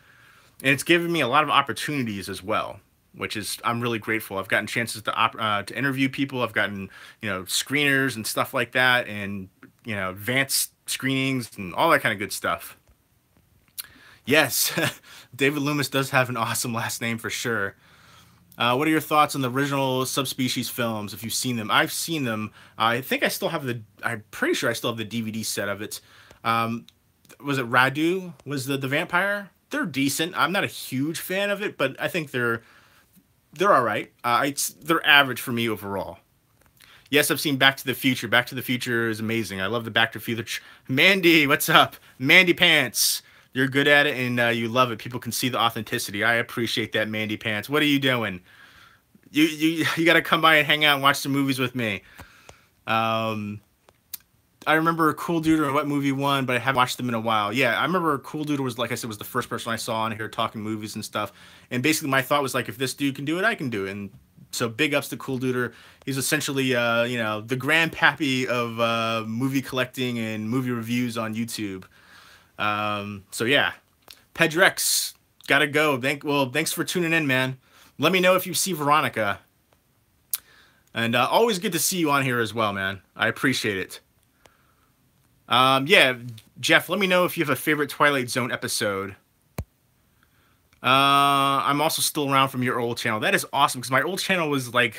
and it's given me a lot of opportunities as well, which is I'm really grateful. I've gotten chances to interview people. I've gotten screeners and stuff like that, and advanced screenings and all that kind of good stuff. Yes, David Loomis does have an awesome last name for sure. What are your thoughts on the original Subspecies films? If you've seen them, I've seen them. I think I still have the. I'm pretty sure I still have the DVD set of it. Um, was it Radu? Was the vampire? They're decent. I'm not a huge fan of it, but I think they're all right. They're average for me overall. Yes, I've seen Back to the Future. Back to the Future is amazing. I love the Back to the Future. Mandy, what's up? Mandy Pants. You're good at it and you love it. People can see the authenticity. I appreciate that, Mandy Pants. What are you doing? You got to come by and hang out and watch some movies with me. Um, I remember Cool Dude or what movie won, but I haven't watched them in a while. Yeah, I remember Cool Dude was, like I said, was the first person I saw on here talking movies and stuff. And basically my thought was like, if this dude can do it, I can do it. And so big ups to Cool Duder. He's essentially, the grandpappy of movie collecting and movie reviews on YouTube. So yeah, Pedrex, gotta go. Thanks for tuning in, man. Let me know if you see Veronica. And always good to see you on here as well, man. I appreciate it. Yeah, Jeff, let me know if you have a favorite Twilight Zone episode. I'm also still around from your old channel. That is awesome, because my old channel was like,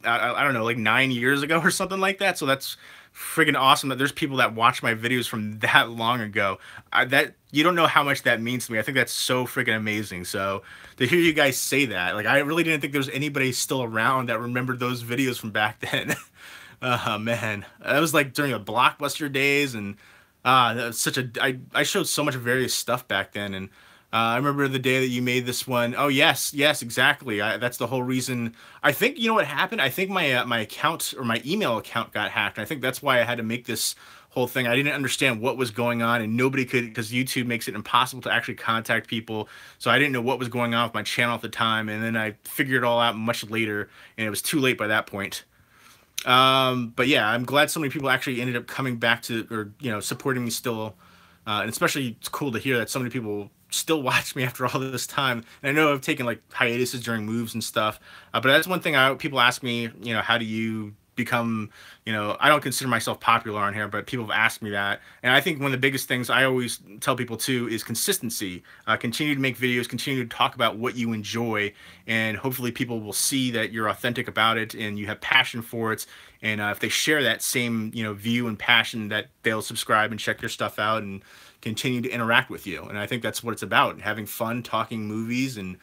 I don't know, like 9 years ago or something like that. So that's friggin' awesome that there's people that watch my videos from that long ago. That you don't know how much that means to me. I think that's so friggin' amazing. So to hear you guys say that, like I really didn't think there was anybody still around that remembered those videos from back then. Man, that was like during the Blockbuster days, and that was such a I showed so much various stuff back then, and I remember the day that you made this one. Oh yes, yes, exactly. That's the whole reason. I think you know what happened. I think my account or my email account got hacked. I think that's why I had to make this whole thing. I didn't understand what was going on, and nobody could, because YouTube makes it impossible to actually contact people. So I didn't know what was going on with my channel at the time, and then I figured it all out much later, and it was too late by that point. But yeah, I'm glad so many people actually ended up coming back to, or supporting me still, and especially it's cool to hear that so many people still watch me after all this time. And I know I've taken like hiatuses during moves and stuff, but that's one thing people ask me, how do you become, I don't consider myself popular on here, but people have asked me that. And I think one of the biggest things I always tell people too is consistency. Continue to make videos, continue to talk about what you enjoy, and hopefully people will see that you're authentic about it and you have passion for it. And if they share that same, view and passion, that they'll subscribe and check your stuff out and continue to interact with you. And I think that's what it's about, having fun, talking movies, and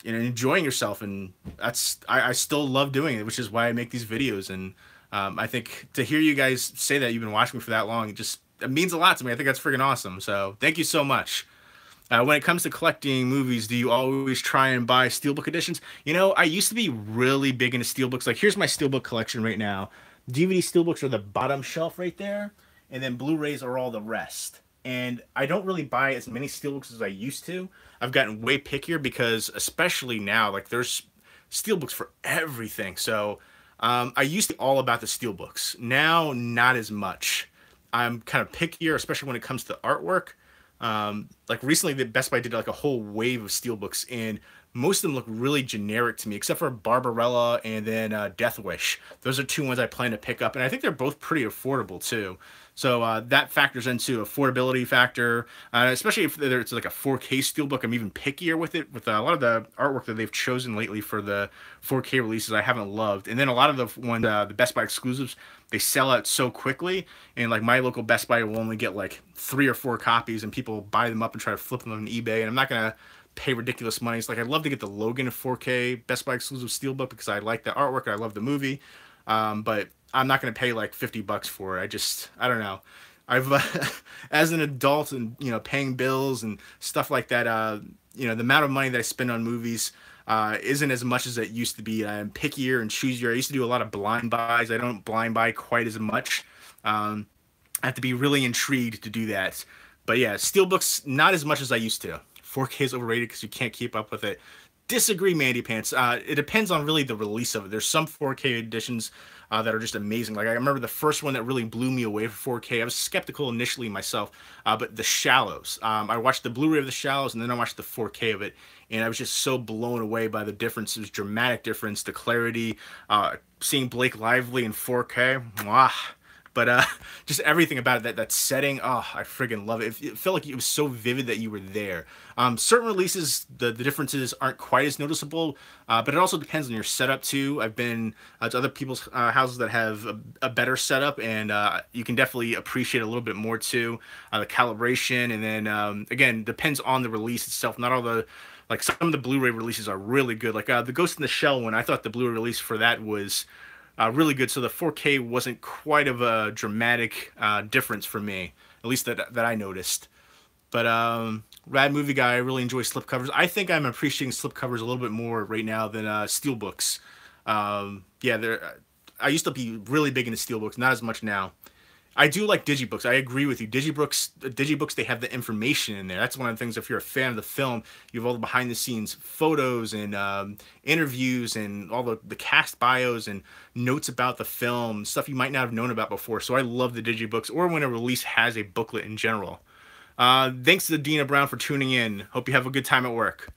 enjoying yourself. And I still love doing it, which is why I make these videos. And I think to hear you guys say that you've been watching me for that long, it means a lot to me. I think that's freaking awesome. So thank you so much. When it comes to collecting movies, do you always try and buy Steelbook editions? I used to be really big into Steelbooks. Like, here's my Steelbook collection right now. DVD Steelbooks are the bottom shelf right there, and then Blu-rays are all the rest. And I don't really buy as many Steelbooks as I used to. I've gotten way pickier because, especially now, like there's Steelbooks for everything. So I used to be all about the Steelbooks. Now, not as much. I'm kind of pickier, especially when it comes to artwork. Like recently, the Best Buy did like a whole wave of Steelbooks, and most of them look really generic to me, except for Barbarella and then Death Wish. Those are two ones I plan to pick up, and I think they're both pretty affordable too. So that factors into affordability factor, especially if it's like a 4K Steelbook. I'm even pickier with it, with a lot of the artwork that they've chosen lately for the 4K releases I haven't loved. And then a lot of the Best Buy exclusives, they sell out so quickly, and like my local Best Buy will only get like 3 or 4 copies, and people buy them up and try to flip them on eBay, and I'm not going to pay ridiculous money. It's like, I'd love to get the Logan 4K Best Buy exclusive Steelbook because I like the artwork and I love the movie, but I'm not going to pay like $50 for it. I don't know. I've, as an adult and, paying bills and stuff like that, the amount of money that I spend on movies isn't as much as it used to be. I'm pickier and choosier. I used to do a lot of blind buys. I don't blind buy quite as much. I have to be really intrigued to do that. But yeah, Steelbooks, not as much as I used to. 4K is overrated because you can't keep up with it. Disagree, Mandy Pants. It depends on really the release of it. There's some 4K editions that are just amazing. Like I remember the first one that really blew me away for 4K. I was skeptical initially myself, but The Shallows. I watched the Blu-ray of The Shallows, and then I watched the 4K of it, and I was just so blown away by the difference. It was dramatic difference, the clarity. Seeing Blake Lively in 4K, mwah, but just everything about it, that setting, oh, I friggin' love it. It felt like it was so vivid that you were there. Certain releases, the differences aren't quite as noticeable, but it also depends on your setup too. I've been to other people's houses that have a better setup, and you can definitely appreciate a little bit more too. The calibration, and then again, depends on the release itself. Not all the like some of the Blu-ray releases are really good. Like the Ghost in the Shell one, I thought the Blu-ray release for that was really good. So the 4K wasn't quite of a dramatic difference for me, at least that I noticed. But Rad Movie Guy, I really enjoy slipcovers. I think I'm appreciating slipcovers a little bit more right now than Steelbooks. Yeah, I used to be really big into Steelbooks, not as much now. I do like digibooks. I agree with you. Digibooks, they have the information in there. That's one of the things. If you're a fan of the film, you have all the behind-the-scenes photos and interviews and all the cast bios and notes about the film, stuff you might not have known about before. So I love the digibooks, or when a release has a booklet in general. Thanks to Dina Brown for tuning in. Hope you have a good time at work.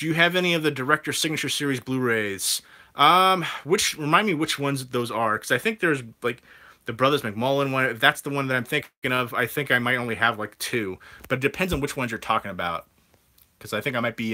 Do you have any of the Director Signature Series Blu-rays? Remind me which ones those are, because I think there's like the Brothers McMullen one. If that's the one that I'm thinking of, I think I might only have like 2, but it depends on which ones you're talking about, because I think I might be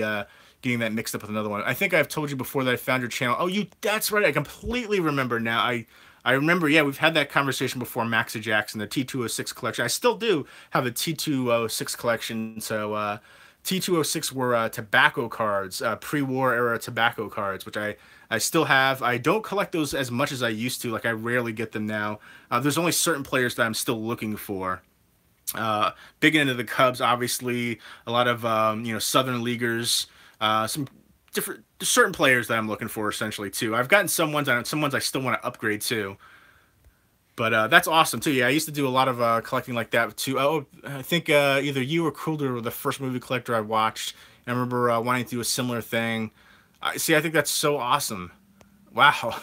getting that mixed up with another one. I think I've told you before that I found your channel. Oh, that's right. I completely remember now. I remember, yeah, we've had that conversation before, Maxa Jackson, the T206 collection. I still do have the T206 collection. So T206 were tobacco cards, pre-war era tobacco cards, which I still have. I don't collect those as much as I used to. Like, I rarely get them now. There's only certain players that I'm still looking for. Big into the Cubs, obviously. A lot of, Southern Leaguers. Some certain players that I'm looking for, essentially, too. I've gotten some ones I still want to upgrade, too. But that's awesome, too. Yeah, I used to do a lot of collecting like that, too. Oh, I think either you or Coulter were the first movie collector I watched. And I remember wanting to do a similar thing. I think that's so awesome. Wow.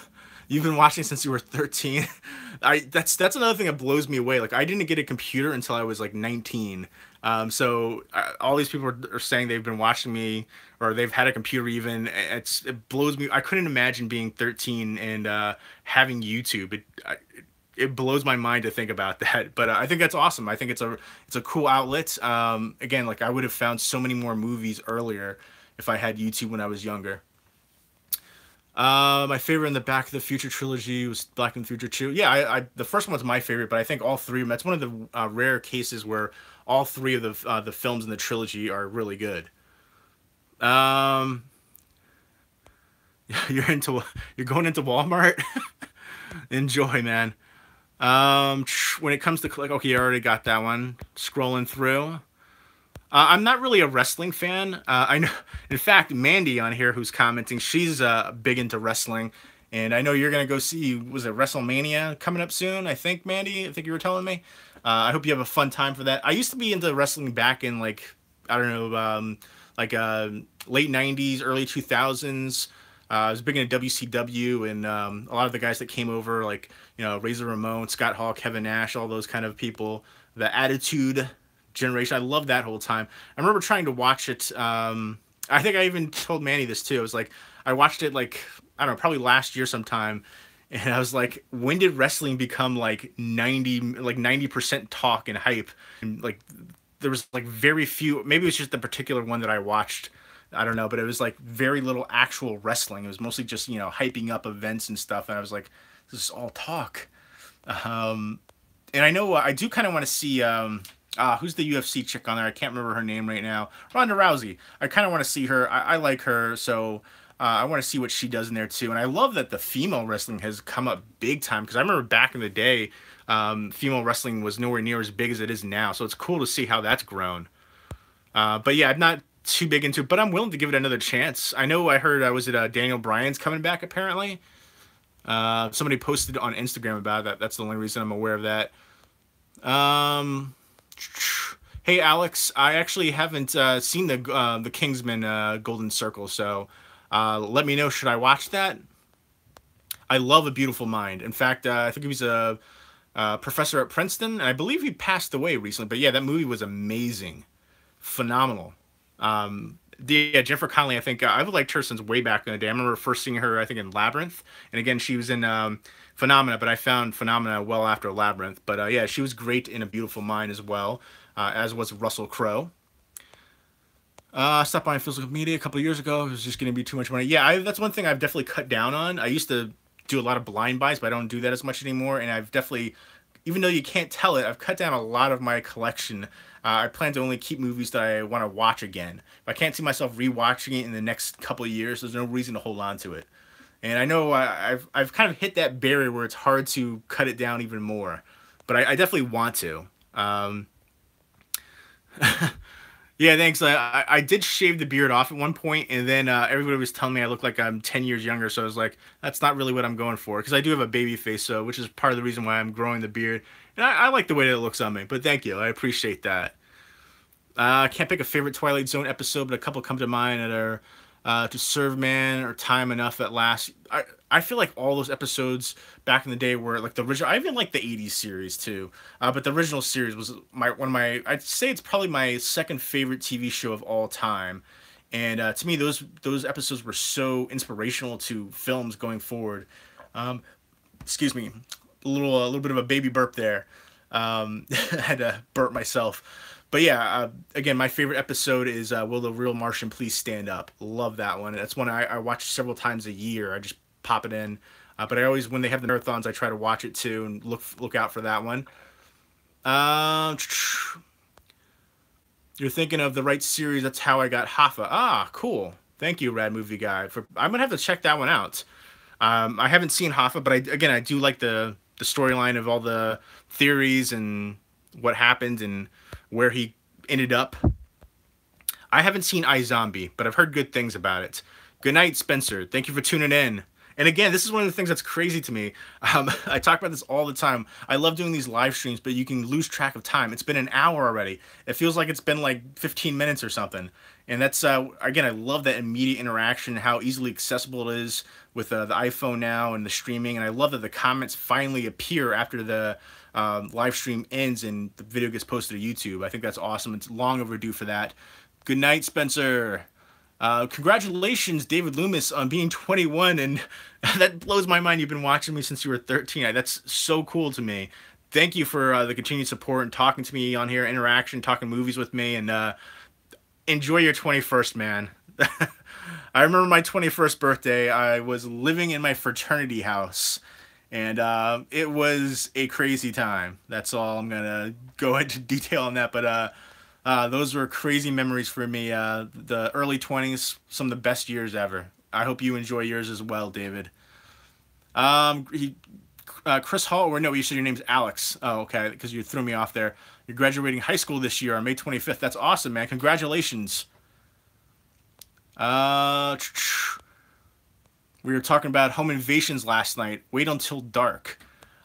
You've been watching since you were 13. That's another thing that blows me away. Like, I didn't get a computer until I was like 19. So all these people are saying they've been watching me, or they've had a computer even. It blows me. I couldn't imagine being 13 and having YouTube. It blows my mind to think about that. But I think that's awesome. I think it's a cool outlet. Again, like, I would have found so many more movies earlier if I had YouTube when I was younger. My favorite in the Back to the Future trilogy was Back to the Future 2. Yeah, the first one's my favorite, but I think all 3 of them, that's one of the rare cases where all 3 of the films in the trilogy are really good. You're going into Walmart? Enjoy, man. When it comes to okay, I already got that one. Scrolling through. I'm not really a wrestling fan. I know, in fact, Mandy on here who's commenting, she's big into wrestling, and I know you're gonna go see, was it WrestleMania coming up soon? I think, Mandy, I think you were telling me. I hope you have a fun time for that. I used to be into wrestling back in, like, I don't know, late 90s, early 2000s. I was big into WCW, and a lot of the guys that came over, like, Razor Ramon, Scott Hall, Kevin Nash, all those kind of people. The Attitude Generation, I loved that whole time. I remember trying to watch it. I think I even told Manny this too. It was like, I watched it, like, I don't know, probably last year sometime, and I was like, when did wrestling become like 90% talk and hype? And like, there was like very few. Maybe it was just the particular one that I watched. I don't know, but it was like very little actual wrestling. It was mostly just, hyping up events and stuff. And I was like, this is all talk. And I know I do kind of want to see. Who's the UFC chick on there? I can't remember her name right now. Ronda Rousey. I kind of want to see her. I like her, so I want to see what she does in there too. And I love that the female wrestling has come up big time, because I remember back in the day, female wrestling was nowhere near as big as it is now. So it's cool to see how that's grown. But yeah, I'm not too big into it, but I'm willing to give it another chance. I know I heard, was it Daniel Bryan's coming back apparently? Somebody posted on Instagram about that. That's the only reason I'm aware of that. Hey Alex, I actually haven't seen the Kingsman Golden Circle, so let me know, should I watch that? I love A Beautiful Mind. In fact, I think he was a professor at Princeton, and I believe he passed away recently. But yeah, that movie was amazing, phenomenal. Jennifer Connelly, I think I've liked her since way back in the day. I remember first seeing her, I think, in Labyrinth, and again, she was in Phenomena, but I found Phenomena well after Labyrinth. But yeah, she was great in A Beautiful Mind as well, as was Russell Crowe. Stopped buying physical media a couple of years ago. It was just going to be too much money. Yeah, that's one thing I've definitely cut down on. I used to do a lot of blind buys, but I don't do that as much anymore. And I've definitely, even though you can't tell it, I've cut down a lot of my collection. I plan to only keep movies that I want to watch again. If I can't see myself rewatching it in the next couple of years, there's no reason to hold on to it. And I know I've kind of hit that barrier where it's hard to cut it down even more, but I definitely want to. Yeah, thanks. I did shave the beard off at one point, and then everybody was telling me I look like I'm 10 years younger, so I was like, that's not really what I'm going for, because I do have a baby face, so which is part of the reason why I'm growing the beard. And I like the way that it looks on me, but thank you. I appreciate that. I can't pick a favorite Twilight Zone episode, but a couple come to mind that are To Serve Man or Time Enough at Last. I feel like all those episodes back in the day were like the original. I even like the '80s series too, but the original series was one of my. I'd say it's probably my second favorite TV show of all time, and to me those episodes were so inspirational to films going forward. Excuse me, a little bit of a baby burp there. I had to burp myself. But yeah, again, my favorite episode is Will the Real Martian Please Stand Up? Love that one. That's one I watch several times a year. I just pop it in. But I always, when they have the marathons, I try to watch it too and look out for that one. You're thinking of the right series. That's How I Got Hoffa. Ah, cool. Thank you, Rad Movie Guy. I'm going to have to check that one out. I haven't seen Hoffa, but I do like the storyline of all the theories and what happened and where he ended up. I haven't seen iZombie, but I've heard good things about it. Good night, Spencer. Thank you for tuning in. And again, this is one of the things that's crazy to me. I talk about this all the time. I love doing these live streams, but you can lose track of time. It's been an hour already. It feels like it's been like 15 minutes or something. And that's, again, I love that immediate interaction, how easily accessible it is with the iPhone now and the streaming. And I love that the comments finally appear after the live stream ends and the video gets posted to YouTube. I think that's awesome. It's long overdue for that. Good night, Spencer. Congratulations, David Loomis, on being 21, and that blows my mind. You've been watching me since you were 13. That's so cool to me. Thank you for the continued support and talking to me on here, interaction, talking movies with me, and enjoy your 21st, man. I remember my 21st birthday. I was living in my fraternity house, and it was a crazy time. That's all I'm going to go into detail on that, but those were crazy memories for me. The early 20s, some of the best years ever. I hope you enjoy yours as well, David. Chris Hall, or no, you said your name's Alex. Oh, okay, because you threw me off there. You're graduating high school this year on May 25th. That's awesome, man. Congratulations. We were talking about home invasions last night. Wait Until Dark.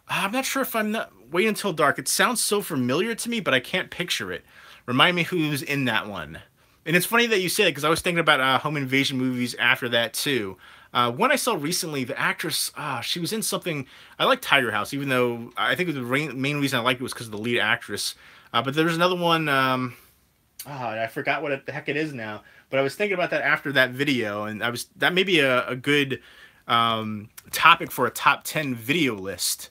I'm not sure if I'm not... Wait Until Dark. It sounds so familiar to me, but I can't picture it. Remind me who's in that one. And it's funny that you say it, because I was thinking about home invasion movies after that, too. One I saw recently, the actress, she was in something... I like Tiger House, even though I think the main reason I liked it was because of the lead actress. But there's another one... I forgot what the heck it is now. But I was thinking about that after that video, and that may be a good topic for a top 10 video list.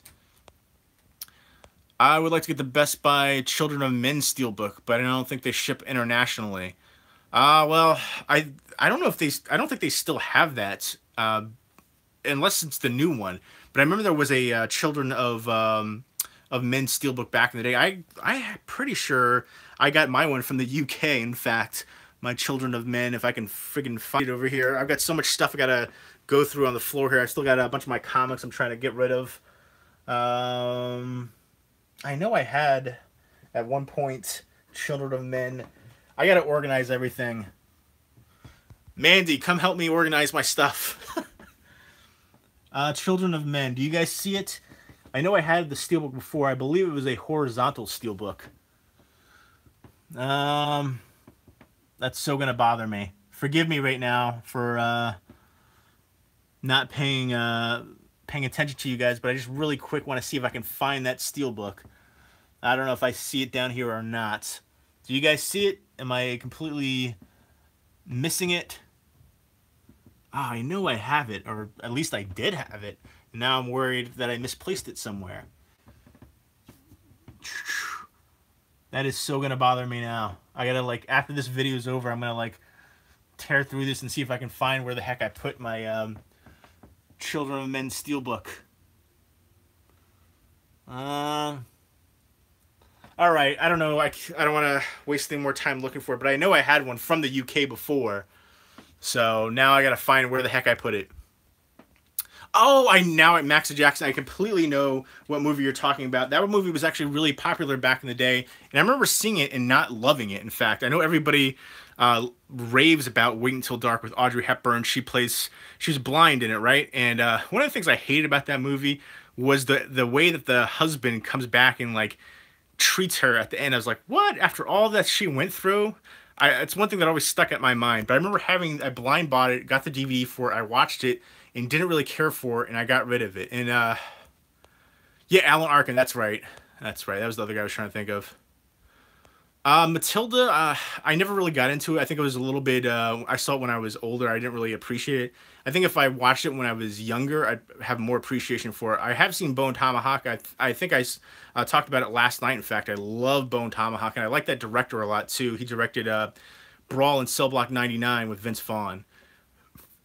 I would like to get the Best Buy Children of Men Steelbook, but I don't think they ship internationally. Well, I don't know if I don't think they still have that, unless it's the new one. But I remember there was a Children of Men Steelbook back in the day. I'm pretty sure I got my one from the UK. In fact, my Children of Men. If I can friggin' find it over here, I've got so much stuff I gotta go through on the floor here. I still got a bunch of my comics I'm trying to get rid of. I know I had, at one point, Children of Men. I gotta organize everything. Mandy, come help me organize my stuff. Children of Men. Do you guys see it? I know I had the steelbook before. I believe it was a horizontal steelbook. That's so gonna bother me. Forgive me right now for not paying attention to you guys, but I just really quick want to see if I can find that steelbook. I don't know if I see it down here or not. Do you guys see it? Am I completely missing it? I know I have it, or at least I did have it. And now I'm worried that I misplaced it somewhere. That is so gonna bother me now. I gotta, like, after this video is over, I'm gonna, like, tear through this and see if I can find where the heck I put my Children of Men Steelbook. All right, I don't know. I don't want to waste any more time looking for it, but I know I had one from the UK before. So now I got to find where the heck I put it. Oh, I now at Max Jackson, I completely know what movie you're talking about. That movie was actually really popular back in the day, and I remember seeing it and not loving it. In fact, I know everybody raves about Wait Until Dark with Audrey Hepburn. She's blind in it, right? And one of the things I hated about that movie was the way that the husband comes back and like treats her at the end. I was like, what? After all that she went through? It's one thing that always stuck at my mind. But I remember I blind bought it, got the DVD for it, I watched it, and didn't really care for it, and I got rid of it. And yeah, Alan Arkin, that's right. That's right. That was the other guy I was trying to think of. Matilda, I never really got into it. I think it was a little bit, I saw it when I was older. I didn't really appreciate it. I think if I watched it when I was younger, I'd have more appreciation for it. I have seen Bone Tomahawk. I think I talked about it last night. In fact, I love Bone Tomahawk, and I like that director a lot, too. He directed Brawl and Cell Block 99 with Vince Vaughn.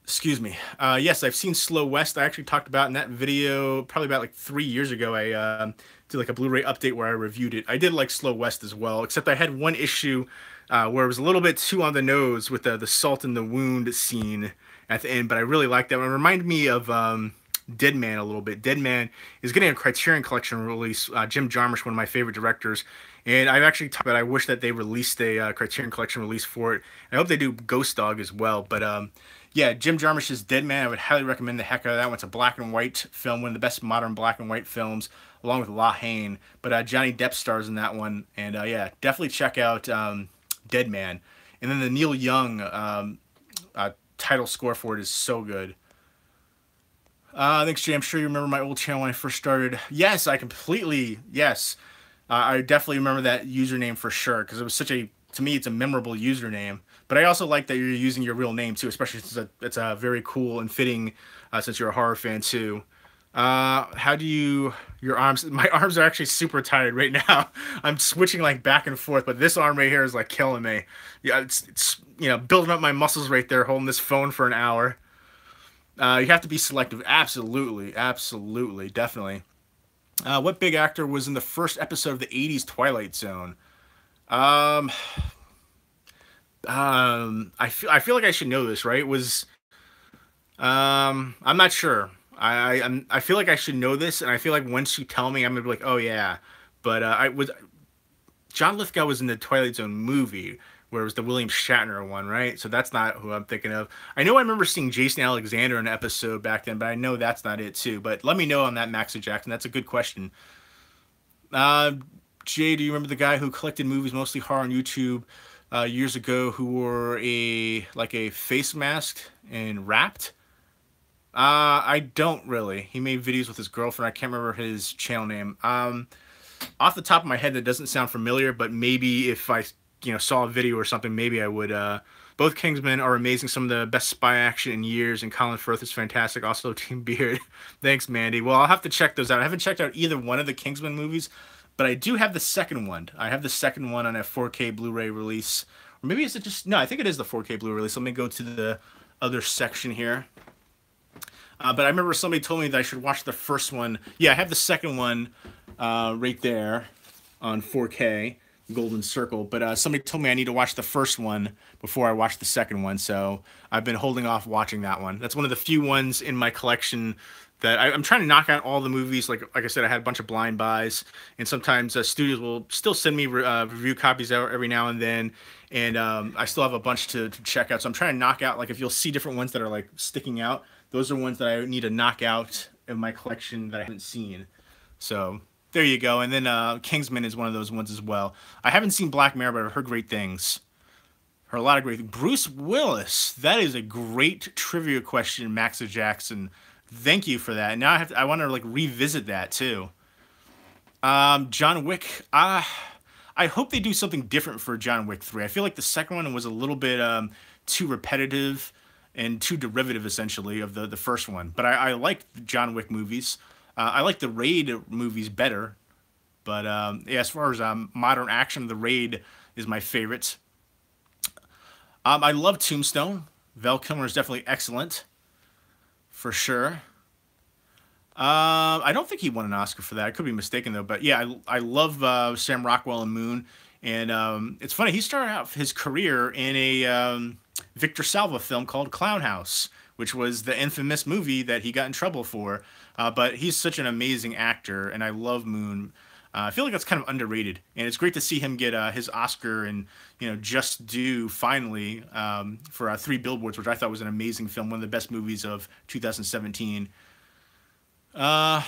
Excuse me. Yes, I've seen Slow West. I actually talked about in that video probably about like 3 years ago. I did like a Blu-ray update where I reviewed it. I did like Slow West as well, except I had one issue where it was a little bit too on the nose with the salt in the wound scene at the end, but I really liked that one. It reminded me of Dead Man a little bit. Dead Man is getting a Criterion Collection release. Jim Jarmusch, one of my favorite directors, and I've actually talked about I wish that they released a Criterion Collection release for it. I hope they do Ghost Dog as well, but yeah, Jim Jarmusch's Dead Man, I would highly recommend the heck out of that one. It's a black and white film, one of the best modern black and white films, along with La Haine. But Johnny Depp stars in that one, and yeah, definitely check out Dead Man. And then the Neil Young title score for it is so good. Thanks, Jay. I'm sure you remember my old channel when I first started. Yes, I completely, yes. I definitely remember that username for sure, because it was such a, to me, it's a memorable username. But I also like that you're using your real name, too, especially since it's a very cool and fitting, since you're a horror fan, too. How do your arms, my arms are actually super tired right now. I'm switching, like, back and forth, but this arm right here is, like, killing me. Yeah, it's you know, building up my muscles right there, holding this phone for an hour. You have to be selective. Absolutely, absolutely, definitely. What big actor was in the first episode of the 80s Twilight Zone? I feel like I should know this, right? It was I'm not sure. I feel like I should know this, and I feel like once you tell me, I'm gonna be like, oh yeah. But I was John Lithgow was in the Twilight Zone movie, where it was the William Shatner one, right? So that's not who I'm thinking of. I know I remember seeing Jason Alexander in an episode back then, but I know that's not it too. But let me know on that, Max Jackson. That's a good question. Jay, do you remember the guy who collected movies, mostly horror, on YouTube years ago, who wore a face mask and rapped? I don't really. He made videos with his girlfriend. I can't remember his channel name. Off the top of my head, that doesn't sound familiar, but maybe if I, saw a video or something, maybe I would. Both Kingsmen are amazing. Some of the best spy action in years, and Colin Firth is fantastic. Also, Team Beard. Thanks, Mandy. Well, I'll have to check those out. I haven't checked out either one of the Kingsman movies, but I do have the second one. I have the second one on a 4K Blu-ray release. Or maybe is it just... No, I think it is the 4K Blu-ray release. Let me go to the other section here. But I remember somebody told me that I should watch the first one. Yeah, I have the second one right there on 4K, Golden Circle. But somebody told me I need to watch the first one before I watch the second one. So I've been holding off watching that one. That's one of the few ones in my collection that I'm trying to knock out all the movies. Like I said, I had a bunch of blind buys. And sometimes studios will still send me review copies out every now and then. And I still have a bunch to check out. So I'm trying to knock out, like if you'll see different ones that are like sticking out, those are ones that I need to knock out in my collection that I haven't seen. So there you go. And then Kingsman is one of those ones as well. I haven't seen Black Mirror, but I've heard great things. Heard a lot of great things. Bruce Willis. That is a great trivia question, Maxa Jackson. Thank you for that. Now I want to like revisit that too. John Wick. I hope they do something different for John Wick 3. I feel like the second one was a little bit too repetitive. and too derivative essentially of the first one. But I like the John Wick movies. I like the Raid movies better. But yeah, as far as modern action, the Raid is my favorite. I love Tombstone. Val Kilmer is definitely excellent, for sure. I don't think he won an Oscar for that. I could be mistaken though. But yeah, I love Sam Rockwell and Moon. And it's funny, he started out his career in a Victor Salva film called Clown House, which was the infamous movie that he got in trouble for. But he's such an amazing actor, and I love Moon. I feel like that's kind of underrated, and it's great to see him get his Oscar and just due finally for Three Billboards, which I thought was an amazing film, one of the best movies of 2017. Uh,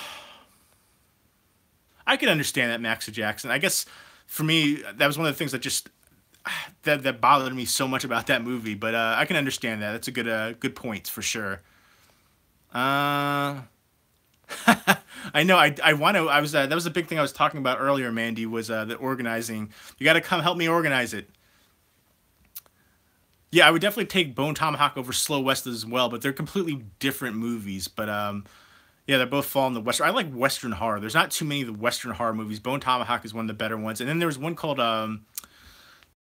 I can understand that, Max Jackson. I guess for me, that was one of the things that just that bothered me so much about that movie. But I can understand that. That's a good point for sure. Uh, I know. I want to. I was that was the big thing I was talking about earlier, Mandy. Was the organizing? You got to come help me organize it. Yeah, I would definitely take Bone Tomahawk over Slow West as well, but they're completely different movies. But yeah, they both fall in the Western. I like Western horror. There's not too many of the Western horror movies. Bone Tomahawk is one of the better ones. And then there was one called, let's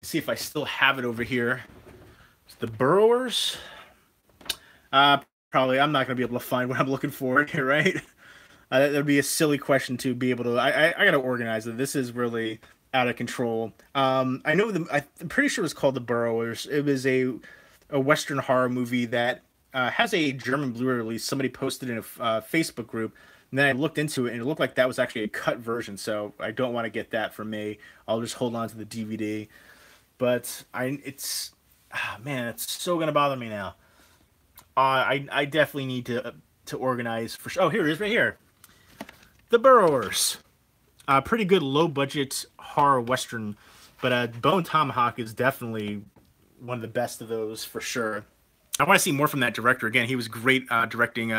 see if I still have it over here. It's The Burrowers. Probably, I'm not going to be able to find what I'm looking for here, right? That would be a silly question to be able to. I got to organize it. This is really out of control. I know I'm pretty sure it was called The Burrowers. It was a Western horror movie that has a German Blu-ray release. Somebody posted in a Facebook group, and then I looked into it, and it looked like that was actually a cut version. So I don't want to get that for me. I'll just hold on to the DVD. But man, it's so gonna bother me now. I definitely need to organize for sure. Oh, here it is, right here. The Burrowers. Pretty good low budget horror western, but Bone Tomahawk is definitely one of the best of those for sure. I want to see more from that director. Again, he was great directing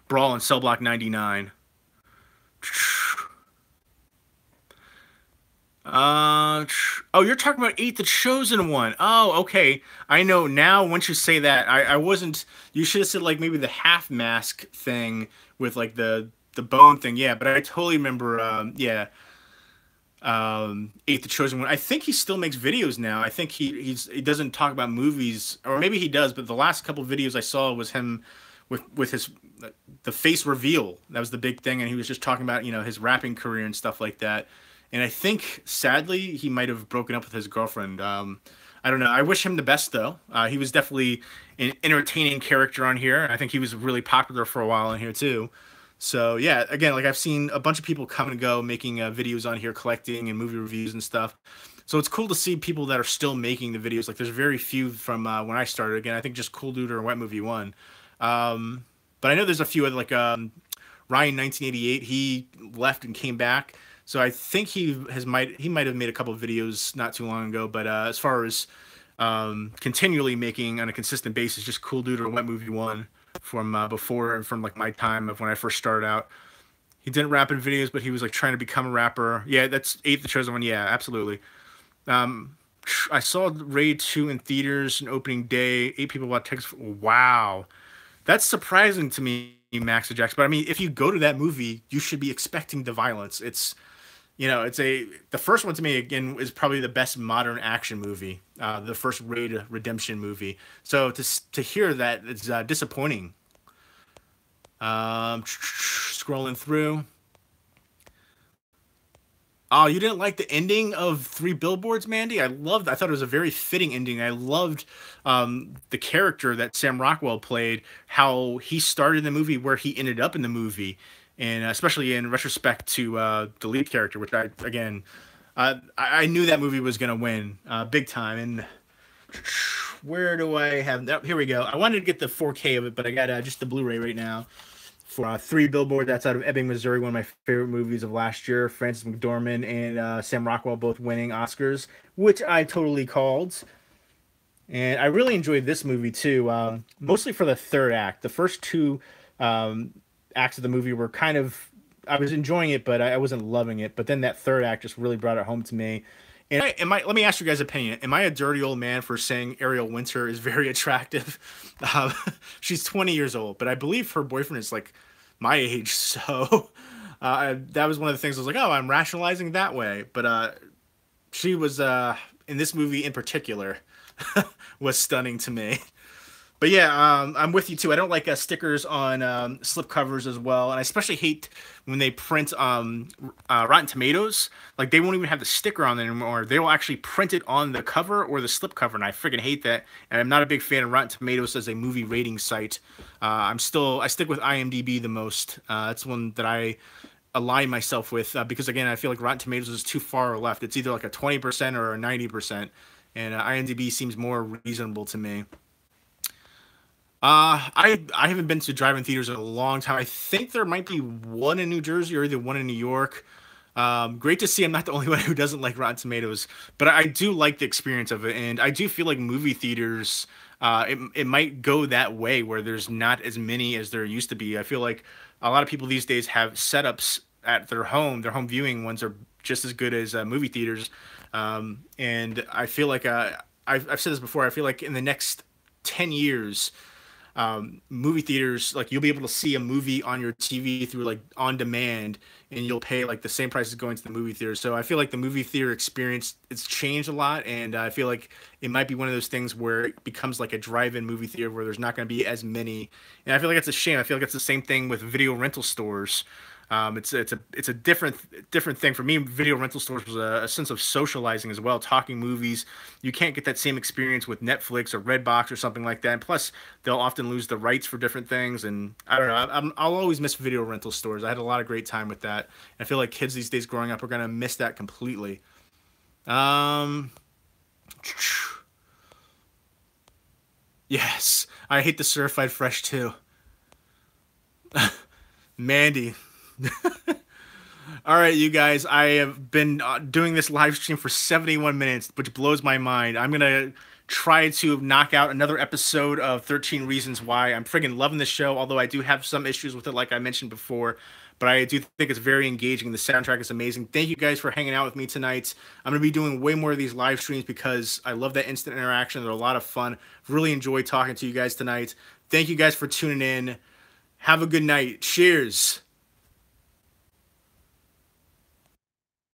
Brawl and Cell Block 99. Oh, you're talking about Eight the Chosen One. Oh, okay. I know now. Once you say that, I wasn't. You should have said like maybe the half mask thing with like the bone thing. Yeah, but I totally remember. Yeah, Eight the Chosen One. I think he still makes videos now. I think he doesn't talk about movies, or maybe he does. But the last couple videos I saw was him with his the face reveal. That was the big thing, and he was just talking about his rapping career and stuff like that. And I think, sadly, he might have broken up with his girlfriend. I don't know. I wish him the best, though. He was definitely an entertaining character on here. I think he was really popular for a while on here, too. So, yeah, again, like I've seen a bunch of people come and go making videos on here, collecting and movie reviews and stuff. So it's cool to see people that are still making the videos. Like, there's very few from when I started. Again, I think just Cool Dude or Wet Movie 1. But I know there's a few other, like Ryan 1988. He left and came back. So I think he might have made a couple of videos not too long ago, but as far as continually making on a consistent basis, just Cool Dude or Wet Movie 1 from before and from like my time of when I first started out. He didn't rap in videos, but he was like trying to become a rapper. Yeah, that's Eight the Chosen One. Yeah, absolutely. I saw Raid 2 in theaters an opening day. 8 people bought tickets. Wow, that's surprising to me, Max Jackson. But I mean, if you go to that movie, you should be expecting the violence. The first one to me again is probably the best modern action movie, the first Raid Redemption movie. So to hear that, it's disappointing. Scrolling through. Oh, you didn't like the ending of Three Billboards, Mandy? I thought it was a very fitting ending. I loved the character that Sam Rockwell played, how he started the movie, where he ended up in the movie. And especially in retrospect to the lead character, which I knew that movie was going to win big time. And where do I have that? Here we go. I wanted to get the 4K of it, but I got just the Blu-ray right now for Three Billboards. That's out of Ebbing, Missouri, one of my favorite movies of last year. Frances McDormand and Sam Rockwell both winning Oscars, which I totally called. And I really enjoyed this movie too, mostly for the third act. The first two acts of the movie were I was enjoying it, but I wasn't loving it. But then that third act just really brought it home to me. Let me ask you guys' opinion. Am I a dirty old man for saying Ariel Winter is very attractive? Uh, she's 20 years old, but I believe her boyfriend is like my age. So that was one of the things I was like, oh, I'm rationalizing that way. But she was in this movie in particular was stunning to me. But yeah, I'm with you too. I don't like stickers on slip covers as well, and I especially hate when they print Rotten Tomatoes. Like they won't even have the sticker on it anymore. They will actually print it on the cover or the slip cover, and I freaking hate that. And I'm not a big fan of Rotten Tomatoes as a movie rating site. I stick with IMDb the most. That's one that I align myself with because again, I feel like Rotten Tomatoes is too far left. It's either like a 20% or a 90%, and IMDb seems more reasonable to me. I haven't been to drive-in theaters in a long time. I think there might be one in New Jersey or either one in New York. Great to see I'm not the only one who doesn't like Rotten Tomatoes, but I do like the experience of it, and I do feel like movie theaters, it might go that way where there's not as many as there used to be. I feel like a lot of people these days have setups at their home viewing ones are just as good as movie theaters, and I feel like I've said this before. I feel like in the next 10 years movie theaters, like you'll be able to see a movie on your TV through like on demand, and you'll pay like the same price as going to the movie theater. So I feel like the movie theater experience, it's changed a lot, and I feel like it might be one of those things where it becomes like a drive-in movie theater where there's not going to be as many. And I feel like it's a shame. I feel like it's the same thing with video rental stores. It's a different thing for me. Video rental stores was a sense of socializing as well, talking movies. You can't get that same experience with Netflix or Redbox or something like that. And plus, they'll often lose the rights for different things. And I don't know. I'll always miss video rental stores. I had a lot of great time with that. I feel like kids these days growing up are gonna miss that completely. Um, yes, I hate the certified fresh too. Mandy. All right, you guys, I have been doing this live stream for 71 minutes, which blows my mind. I'm going to try to knock out another episode of 13 Reasons Why. I'm friggin' loving the show, although I do have some issues with it, like I mentioned before. But I do think it's very engaging. The soundtrack is amazing. Thank you guys for hanging out with me tonight. I'm going to be doing way more of these live streams because I love that instant interaction. They're a lot of fun. Really enjoyed talking to you guys tonight. Thank you guys for tuning in. Have a good night. Cheers.